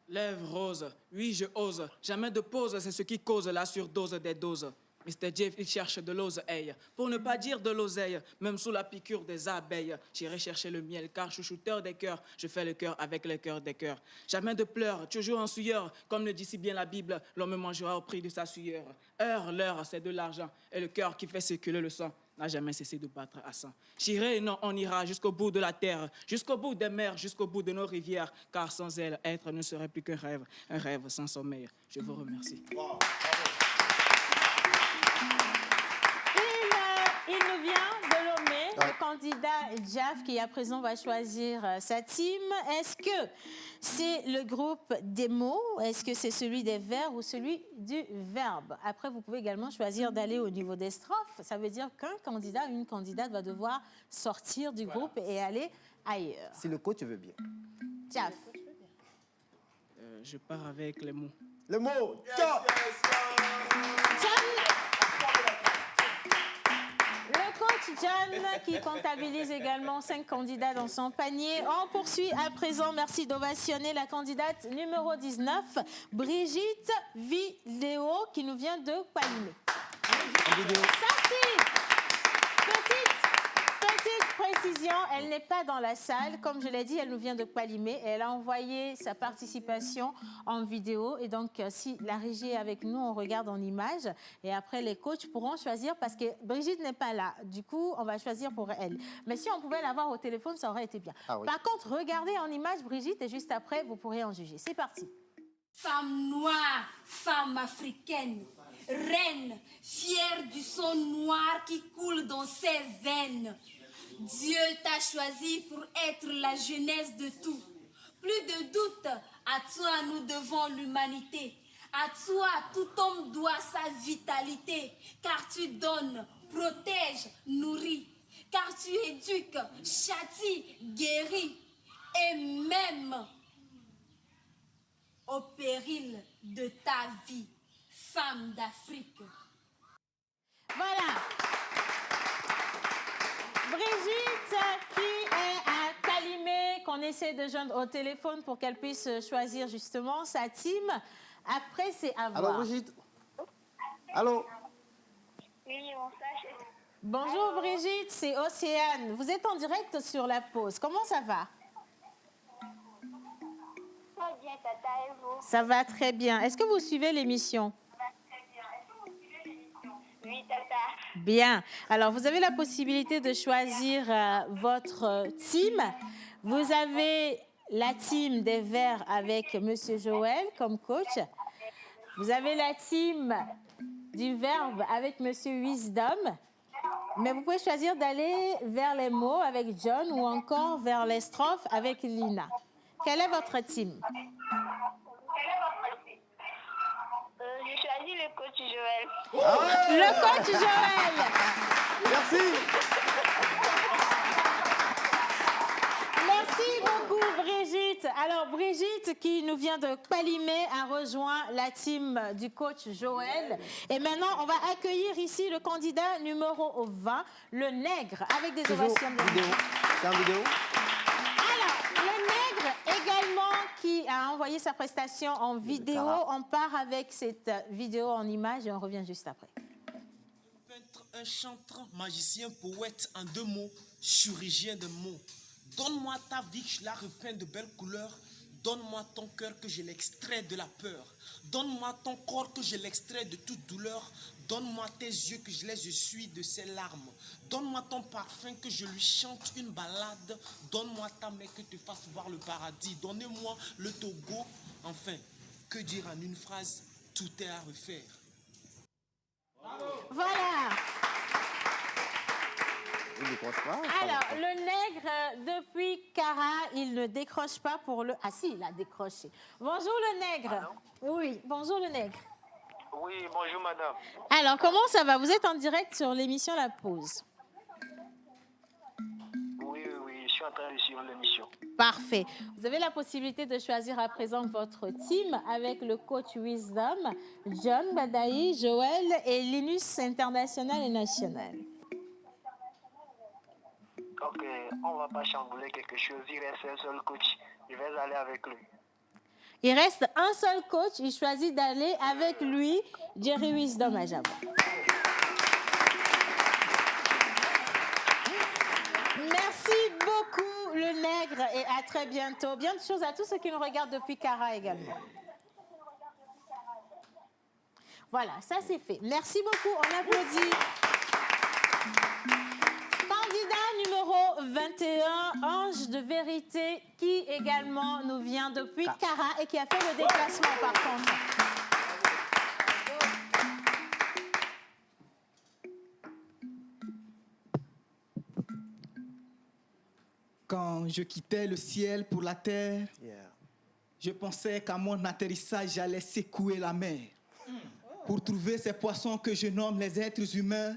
Lèvres roses, oui je ose, jamais de pause, c'est ce qui cause la surdose des doses. Mr. Jeff, il cherche de l'oseille, pour ne pas dire de l'oseille, même sous la piqûre des abeilles. J'irai chercher le miel, car chouchouteur des cœurs, je fais le cœur avec le cœur des cœurs. Jamais de pleurs, toujours en souilleur, comme le dit si bien la Bible, l'homme mangera au prix de sa sueur. L'heure, c'est de l'argent, et le cœur qui fait circuler le sang n'a jamais cessé de battre à sang. J'irai, non, on ira jusqu'au bout de la terre, jusqu'au bout des mers, jusqu'au bout de nos rivières, car sans elles, être ne serait plus qu'un rêve, un rêve sans sommeil. Je vous remercie. Wow. Il nous vient de Lomé, le candidat Jaf qui à présent va choisir sa team. Est-ce que c'est le groupe des mots? Est-ce que c'est celui des verbes ou celui du verbe? Après, vous pouvez également choisir d'aller au niveau des strophes. Ça veut dire qu'un candidat ou une candidate va devoir sortir du groupe et aller ailleurs. Si le coach veut bien. Jaf. Je pars avec les mots. Le mot. Le coach John qui comptabilise également 5 candidats dans son panier. On poursuit à présent, merci d'ovationner la candidate numéro 19, Brigitte Vidéo, qui nous vient de Palimé. Petite précision, elle n'est pas dans la salle. Comme je l'ai dit, elle nous vient de Palimé et elle a envoyé sa participation en vidéo. Et donc, si la régie est avec nous, on regarde en image. Et après, les coachs pourront choisir parce que Brigitte n'est pas là. Du coup, on va choisir pour elle. Mais si on pouvait l'avoir au téléphone, ça aurait été bien. Ah oui. Par contre, regardez en image Brigitte et juste après, vous pourrez en juger. C'est parti. Femme noire, femme africaine, reine, fière du sang noir qui coule dans ses veines. Dieu t'a choisi pour être la jeunesse de tout. Plus de doute, à toi nous devons l'humanité. À toi tout homme doit sa vitalité. Car tu donnes, protèges, nourris. Car tu éduques, châties, guéris. Et même au péril de ta vie, femme d'Afrique. Voilà. Brigitte qui est à Palimé, qu'on essaie de joindre au téléphone pour qu'elle puisse choisir justement sa team. Après, c'est à voir. Allô, Brigitte? Allô? Oui, bonsoir. Bonjour Brigitte, c'est Océane. Vous êtes en direct sur la pause. Comment ça va? Très bien, tata, et vous? Ça va très bien. Est-ce que vous suivez l'émission? Oui, tata. Bien. Alors, vous avez la possibilité de choisir votre team. Vous avez la team des Verts avec Monsieur Joël comme coach. Vous avez la team du Verbe avec Monsieur Wisdom. Mais vous pouvez choisir d'aller vers les mots avec John ou encore vers les strophes avec Lina. Quel est votre team? J'ai choisi le coach Joël. Le coach Joël. Merci. Merci beaucoup Brigitte. Alors Brigitte qui nous vient de Palimé a rejoint la team du coach Joël. Et maintenant on va accueillir ici le candidat numéro 20, le Nègre, avec des ovations de vidéo. C'est en vidéo. Alors le Nègre également qui a envoyé sa prestation en vidéo. On part avec cette vidéo en image et on revient juste après. Peintre, un chanteur, magicien, poète, en 2 mots, chirurgien de mots. Donne-moi ta vie, je la repeins de belles couleurs. Donne-moi ton cœur que je l'extrais de la peur. Donne-moi ton corps que je l'extrais de toute douleur. Donne-moi tes yeux que je les essuie de ses larmes. Donne-moi ton parfum que je lui chante une balade. Donne-moi ta main que te fasse voir le paradis. Donnez-moi le Togo. Enfin, que dire en une phrase? Tout est à refaire. Voilà. Il décroche pas. Alors, le Nègre, depuis Cara, il ne décroche pas pour le... Ah si, il a décroché. Bonjour le Nègre. Allô? Oui, bonjour le Nègre. Oui, bonjour madame. Alors, comment ça va? Vous êtes en direct sur l'émission La Pause. Oui, je suis en train de suivre l'émission. Parfait. Vous avez la possibilité de choisir à présent votre team avec le coach Wisdom, John Badaï, Joël et Linus International et National. Ok, on va pas chambouler quelque chose. Il reste un seul coach. Je vais aller avec lui. Il reste un seul coach. Il choisit d'aller avec lui, Jerry Wisdom à Jabon. Merci beaucoup, le Nègre, et à très bientôt. Bien de choses à tous ceux qui nous regardent depuis Cara également. Voilà, ça c'est fait. Merci beaucoup. On applaudit. Candidat numéro 21, Ange de Vérité, qui également nous vient depuis Cara et qui a fait le déplacement par contre. Quand je quittais le ciel pour la terre, je pensais qu'à mon atterrissage, j'allais secouer la mer. Pour trouver ces poissons que je nomme les êtres humains,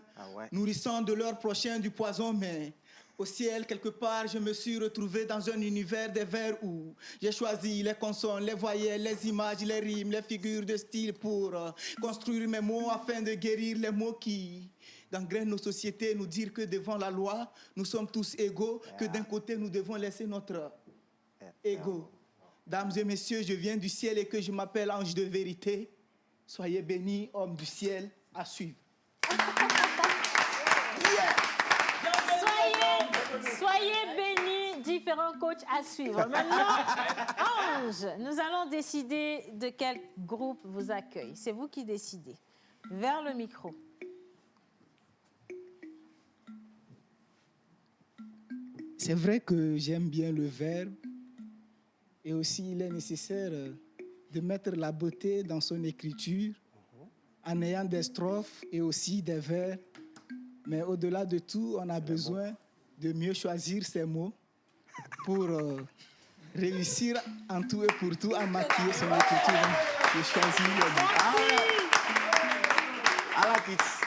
nourrissant de leur prochain du poison, mais au ciel, quelque part, je me suis retrouvé dans un univers des vers où j'ai choisi les consonnes, les voyelles, les images, les rimes, les figures de style pour construire mes mots afin de guérir les mots qui gangrènent nos sociétés, nous dire que devant la loi, nous sommes tous égaux, que d'un côté, nous devons laisser notre ego. Dames et messieurs, je viens du ciel et que je m'appelle Ange de Vérité. Soyez bénis, hommes du ciel, à suivre. Soyez bénis, différents coachs à suivre. Maintenant, Ange, nous allons décider de quel groupe vous accueille. C'est vous qui décidez. Vers le micro. C'est vrai que j'aime bien le verbe et aussi il est nécessaire de mettre la beauté dans son écriture en ayant des strophes et aussi des vers. Mais au-delà de tout, on a besoin de mieux choisir ses mots pour réussir en tout et pour tout à maquiller son écriture. Je choisis les mots.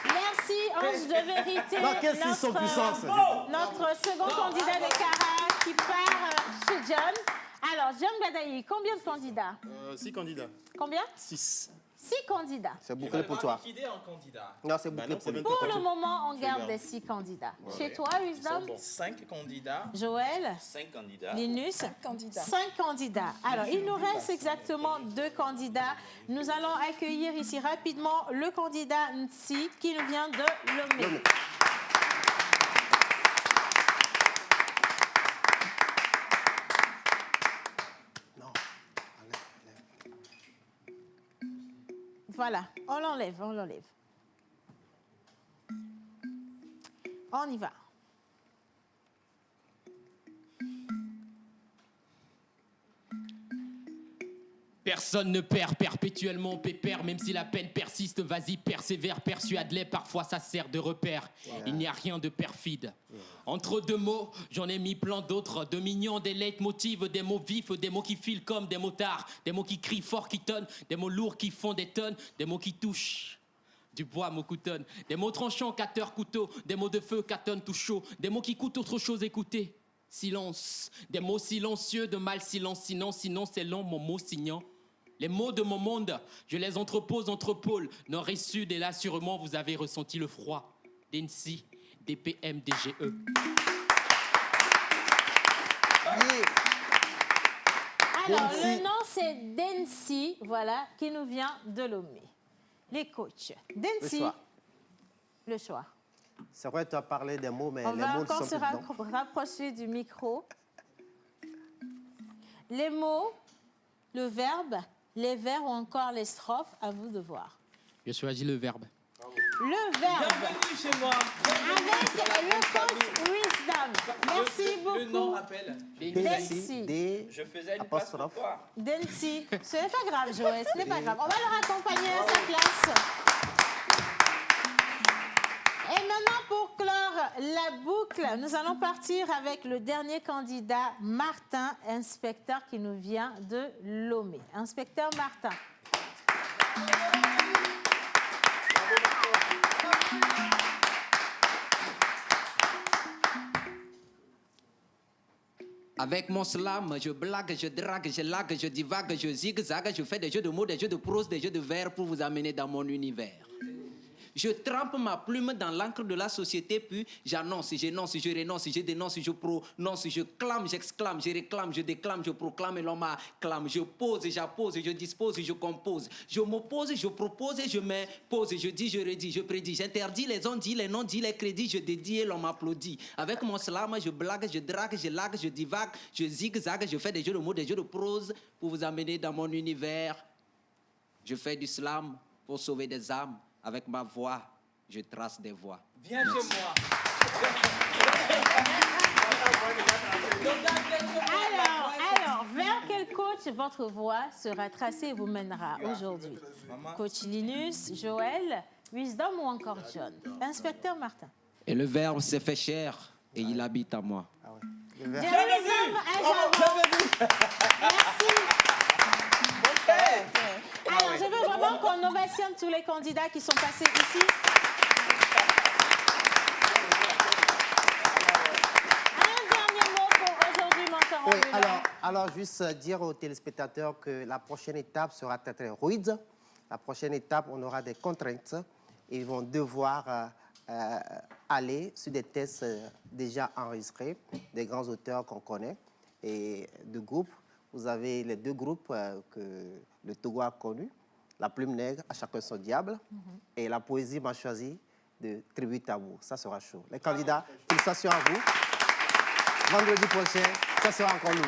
Merci, Ange de Vérité. Notre second candidat de Cara qui part chez John. Alors, John Badaï, combien de candidats? 6 candidats. Combien? 6. 6 candidats. C'est bouclé pour toi. Non, c'est bouclé pour lui. Pour le moment, on garde les 6 candidats. Chez toi, Wisdom? 5 candidats. Joël? 5 candidats. Linus? 5 candidats. 5 candidats. Alors, il nous reste exactement 2 candidats. Nous allons accueillir ici rapidement le candidat Ntsi qui nous vient de Lomé. Voilà, on l'enlève. On y va. Personne ne perd perpétuellement pépère, même si la peine persiste, vas-y, persévère, persuade-les, parfois ça sert de repère. Il n'y a rien de perfide. Entre deux mots, j'en ai mis plein d'autres, de mignons, des leitmotivs, des mots vifs, des mots qui filent comme des motards, des mots qui crient fort, qui tonnent, des mots lourds qui font des tonnes, des mots qui touchent. Du bois me coutonne, des mots tranchants, cutter, couteau, des mots de feu, catonne, tout chaud, des mots qui coûtent autre chose, écoutez. Silence, des mots silencieux, de mal silence, sinon c'est long, mon mot signant. Les mots de mon monde, je les entrepose entre pôles, nord et sud, et là sûrement vous avez ressenti le froid. DNC, DPM, DGE. Alors, le nom c'est Densi, voilà, qui nous vient de Lomé. Les coachs. Densi, le choix. C'est vrai, tu as parlé des mots, mais on les va mots encore sont se rapprocher du micro. Les mots, le verbe, les vers ou encore les strophes, à vous de voir. Je choisis le verbe. Le verbe. Bienvenue chez moi. Avec le coach Wisdom. Merci beaucoup. Le nom rappelle. Densi. Je faisais une passe pour toi. Densi. Ce n'est pas grave, Joël, ce n'est pas grave. On va le raccompagner à sa place. Et maintenant, pour clore la boucle, nous allons partir avec le dernier candidat, Martin, inspecteur qui nous vient de Lomé. Inspecteur Martin. Avec mon slam, je blague, je drague, je lague, je divague, je zigzague, je fais des jeux de mots, des jeux de prose, des jeux de vers pour vous amener dans mon univers. Je trempe ma plume dans l'encre de la société, puis j'annonce, j'énonce, je renonce, je dénonce, je prononce, je clame, j'exclame, je réclame, je déclame, je proclame et l'on m'acclame. Je pose, j'appose, je dispose, je compose. Je m'oppose, je propose et je m'impose. Je dis, je redis, je prédis. J'interdis les on-dit, les non-dits, les crédits. Je dédie et l'on m'applaudit. Avec mon slam, je blague, je drague, je lague, je divague, je zigzague, je fais des jeux de mots, des jeux de prose pour vous amener dans mon univers. Je fais du slam pour sauver des âmes. Avec ma voix, je trace des voies. Viens chez moi. Alors, vers quel coach votre voix sera tracée et vous mènera aujourd'hui? Coach Linus, Joël, Wisdom ou encore John? Inspecteur Martin. Et le verbe s'est fait chair et il habite à moi. Merci. Alors, je veux vraiment qu'on ovationne tous les candidats qui sont passés ici. Un dernier mot pour aujourd'hui, mentor ambulant. Alors, juste dire aux téléspectateurs que la prochaine étape sera très rude. La prochaine étape, on aura des contraintes. Ils vont devoir aller sur des tests déjà enregistrés, des grands auteurs qu'on connaît, et de groupes. Vous avez les deux groupes que le Togo a connus, La Plume Nègre, À chacun son diable, et La Poésie m'a choisi de Tribu Tabou. Ça sera chaud. Les candidats, félicitations à vous. Vendredi prochain, ça sera encore lourd.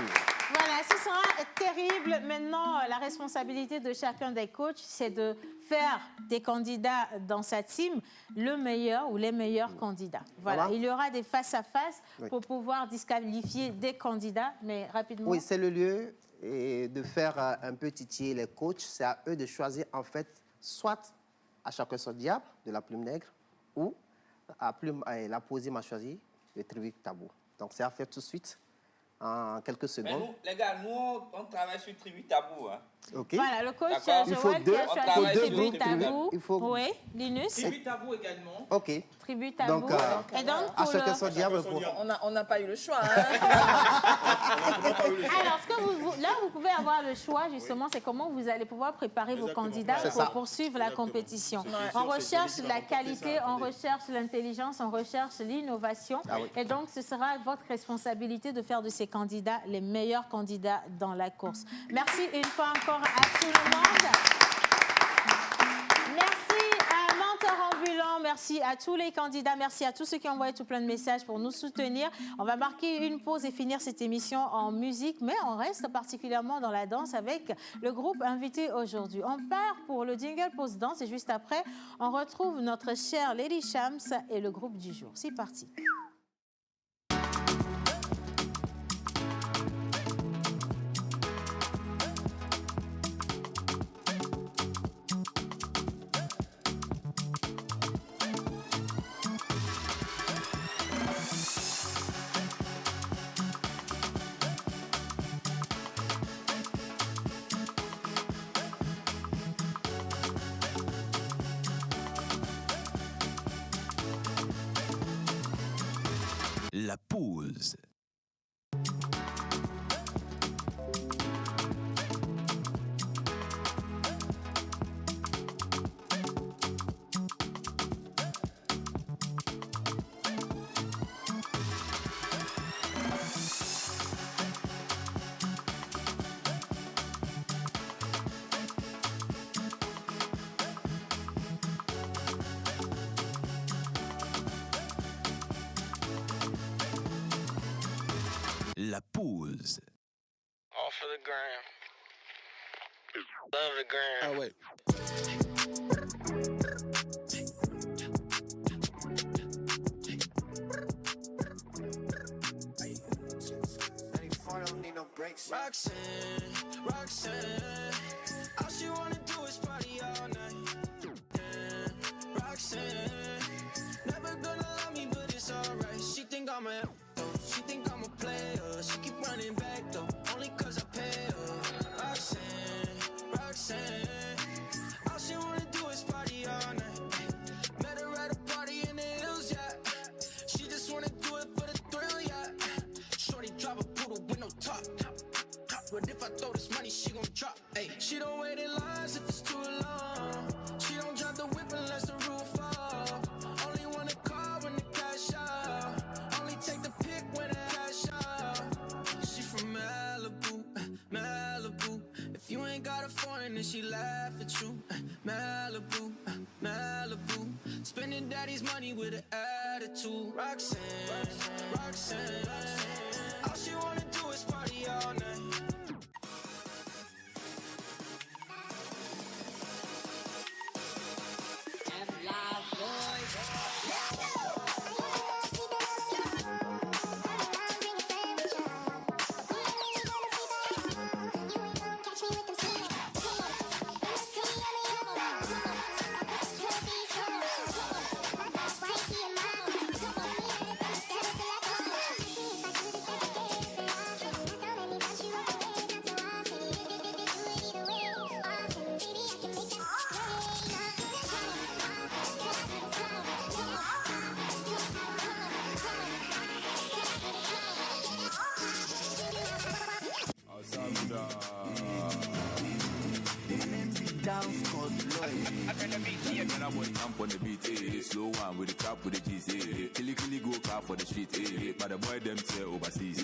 Voilà, ce sera terrible. Maintenant, la responsabilité de chacun des coachs, c'est de faire des candidats dans sa team le meilleur ou les meilleurs candidats. Voilà, il y aura des face-à-face pour pouvoir disqualifier des candidats, mais rapidement. Oui, c'est le lieu de faire un peu titiller les coachs. C'est à eux de choisir, en fait, soit À chacun son diable, de La Plume Nègre, ou La Poésie m'a choisi, de Tribu Tabou. Donc, c'est à faire tout de suite, en quelques secondes. Mais nous, les gars, nous, on travaille sur Tribu Tabou. Hein. OK. Voilà, le coach Il faut Joël deux, qui a choisi Tribu groupes. Tabou. Il faut... Oui, Linus. Tribu Tabou également. OK. Tribu Tabou. Donc, et donc, À pour chacun son diable. On n'a pas eu le choix. Hein. Alors, là, vous pouvez avoir le choix, justement, c'est comment vous allez pouvoir préparer vos candidats pour poursuivre la compétition. On recherche la qualité, on recherche l'intelligence, on recherche l'innovation. Et donc, ce sera votre responsabilité de faire de ces candidats les meilleurs candidats dans la course. Merci une fois encore à tout le monde. Merci à Mentor Ambulant. merci à tous les candidats. Merci à tous ceux qui ont envoyé tout plein de messages pour nous soutenir. On va marquer une pause et finir cette émission en musique, mais on reste particulièrement dans la danse avec le groupe invité aujourd'hui. On part pour le jingle pause danse et juste après, on retrouve notre chère Lady Shams et le groupe du jour. C'est parti. La pause. La pause. All for the gram. Love the gram. Ah ouais. Roxanne, Roxanne, all she wanna do is party all night. Damn, Roxanne, never gonna love me, but it's alright. She think I'm a she think I'm a player. She keep running back though, only cause I pay her. Roxanne, Roxanne, all she wanna do is party all night. Met her at a party in the hills, yeah. She just wanna do it for the thrill, yeah. Shorty drive a poodle with no top. But if I throw this money, she gon' drop. Ay. She don't wait in lines if it's too long. She don't drive the whip unless the roof off. Only wanna call when the cash out. Only take the pic when the cash out. She from Malibu, Malibu. If you ain't got a foreign, then she laugh at you. Malibu, Malibu. Spending daddy's money with an attitude. Roxanne, Roxanne. All she wanna do is party all night. On the beat, slow one with the trap with the G's, killy go car for the street, but the boy them say overseas,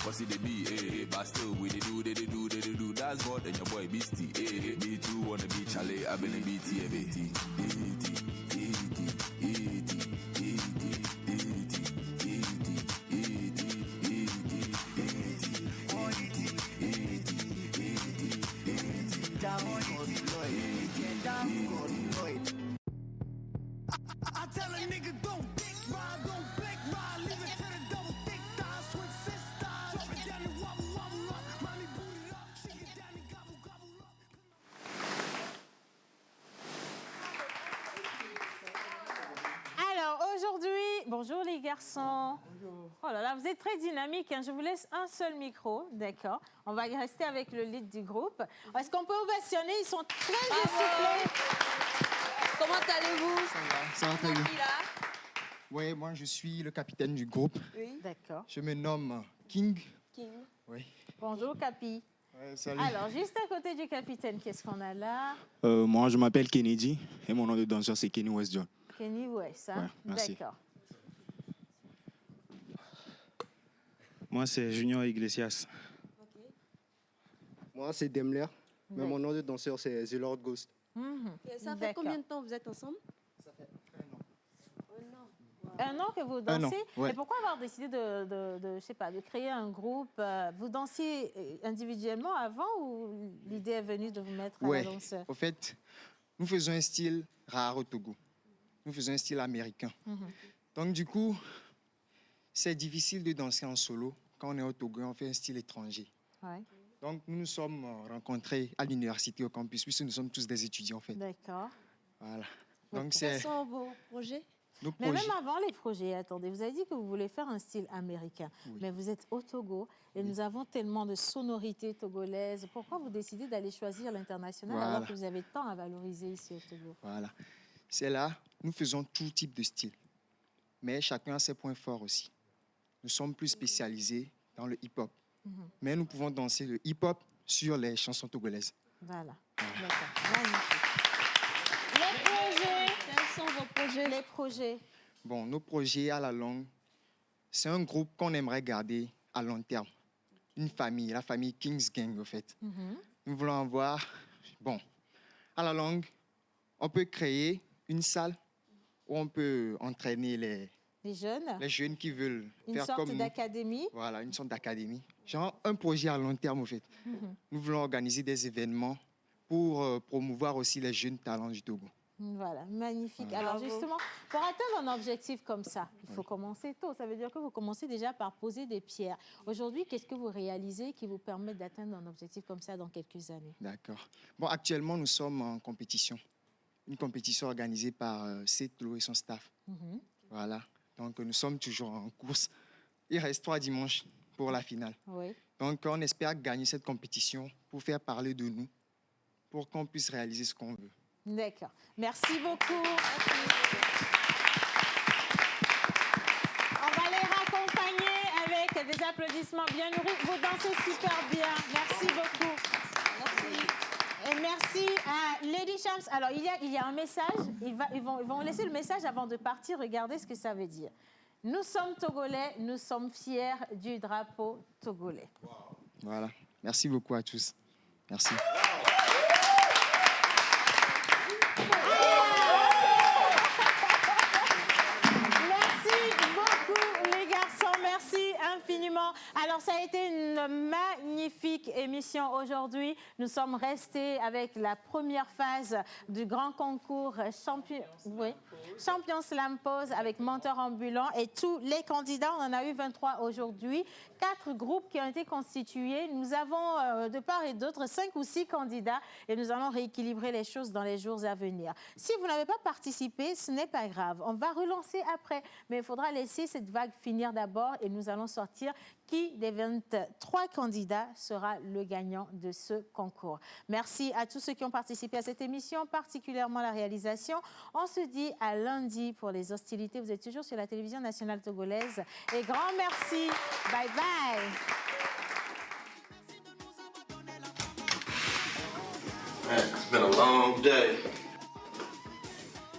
cause it be, but still we they do, that's God and your boy Beastie, me too wanna be Charlie, I've been a BT, I tell a nigga don't dick ride, don't big ride, leave it to the double thick thighs, swing sisters, drop it down and wobble up, mommy boot it up, shake it down and gobble up. Alors aujourd'hui, bonjour les garçons. Bonjour. Oh là là, vous êtes très dynamiques. Hein. Je vous laisse un seul micro, d'accord. On va rester avec le lead du groupe. Est-ce qu'on peut ovationner? Ils sont très essoufflés. Comment allez-vous? Ça va très bien. Oui, moi je suis le capitaine du groupe. Oui. D'accord. Je me nomme King. King. Oui. Bonjour Capi. Ouais, salut. Alors, juste à côté du capitaine, qu'est-ce qu'on a là? Moi, je m'appelle Kennedy et mon nom de danseur, c'est Kenny West John. Kenny West, hein? Ouais, merci. D'accord. Moi, c'est Junior Iglesias. Moi, c'est Demler, mais mon nom de danseur, c'est The Lord Ghost. Et ça fait combien de temps vous êtes ensemble? Un an que vous Un an, dansez. ouais. Et pourquoi avoir décidé je sais pas, de créer un groupe? Vous dansiez individuellement avant ou l'idée est venue de vous mettre à la danse? Au fait, nous faisons un style rare au Togo. Nous faisons un style américain. Donc, du coup, c'est difficile de danser en solo. Quand on est au Togo, on fait un style étranger. Ouais. Donc, nous nous sommes rencontrés à l'université, au campus, puisque nous sommes tous des étudiants, en fait. D'accord. Voilà. Donc, Donc, quels c'est sont vos projets? nos Mais projets. même avant les projets, attendez, vous avez dit que vous voulez faire un style américain, mais vous êtes au Togo et nous avons tellement de sonorités togolaises. Pourquoi vous décidez d'aller choisir l'international Voilà. alors que vous avez tant à valoriser ici au Togo? Voilà. C'est là, nous faisons tout type de style. Mais chacun a ses points forts aussi. Nous sommes plus spécialisés dans le hip-hop. Mais nous pouvons danser le hip-hop sur les chansons togolaises. Voilà. D'accord. Magnifique. Les projets, quels sont vos projets? Les projets. Bon, nos projets à la longue, c'est un groupe qu'on aimerait garder à long terme. Une famille, la famille Kings Gang, en fait. Nous voulons avoir, bon, à la longue, on peut créer une salle où on peut entraîner Les jeunes qui veulent Une faire sorte comme nous. d'académie. Voilà, une sorte d'académie. Genre un projet à long terme, en fait. Nous voulons organiser des événements pour promouvoir aussi les jeunes talents du Togo. Voilà, magnifique. Voilà. Alors Bravo. justement, pour atteindre un objectif comme ça, il faut commencer tôt. Ça veut dire que vous commencez déjà par poser des pierres. Aujourd'hui, qu'est-ce que vous réalisez qui vous permet d'atteindre un objectif comme ça dans quelques années? D'accord. Bon, actuellement, nous sommes en compétition. Une compétition organisée par Setlo et son staff. Voilà. Donc, nous sommes toujours en course. Il reste 3 dimanches pour la finale. Oui. Donc, on espère gagner cette compétition pour faire parler de nous, pour qu'on puisse réaliser ce qu'on veut. D'accord. Merci beaucoup. On va les raccompagner avec des applaudissements bien nourris. Vous dansez super bien. Merci beaucoup. Et merci à Lady Shams. Alors, il y a un message. Ils vont laisser le message avant de partir. Regardez ce que ça veut dire. Nous sommes Togolais, nous sommes fiers du drapeau togolais. Voilà. Merci beaucoup à tous. Merci. Merci beaucoup les garçons, merci infiniment. Alors ça a été une magnifique émission aujourd'hui. Nous sommes restés avec la première phase du grand concours Champion Slam Pose avec menteur ambulant et tous les candidats. On en a eu 23 aujourd'hui. 4 groupes qui ont été constitués. Nous avons de part et d'autre 5 ou 6 candidats et nous allons rééquilibrer les choses dans les jours à venir. Si vous n'avez pas participé, ce n'est pas grave. On va relancer après, mais il faudra laisser cette vague finir d'abord et nous allons sortir qui des 23 candidats sera le gagnant de ce concours. Merci à tous ceux qui ont participé à cette émission, particulièrement la réalisation. On se dit à lundi pour les hostilités. Vous êtes toujours sur la télévision nationale togolaise. Et grand merci. Bye bye. Man, it's been a long day.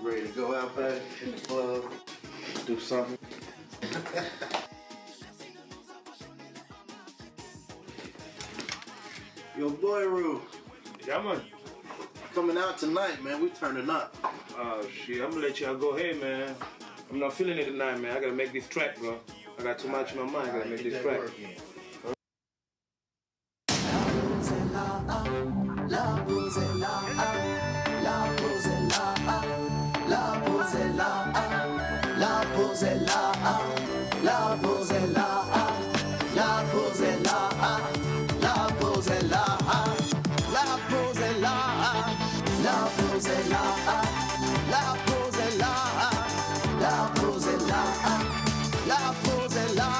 Ready to go out back, hit the club, do something. Yo, boy, Roo. Yeah, man. Coming out tonight, man. We turning up. Oh, shit. I'm gonna let y'all go ahead, man. I'm not feeling it tonight, man. I gotta make this track, bro. I got too much in my mind. I gotta make this track. La pose est là,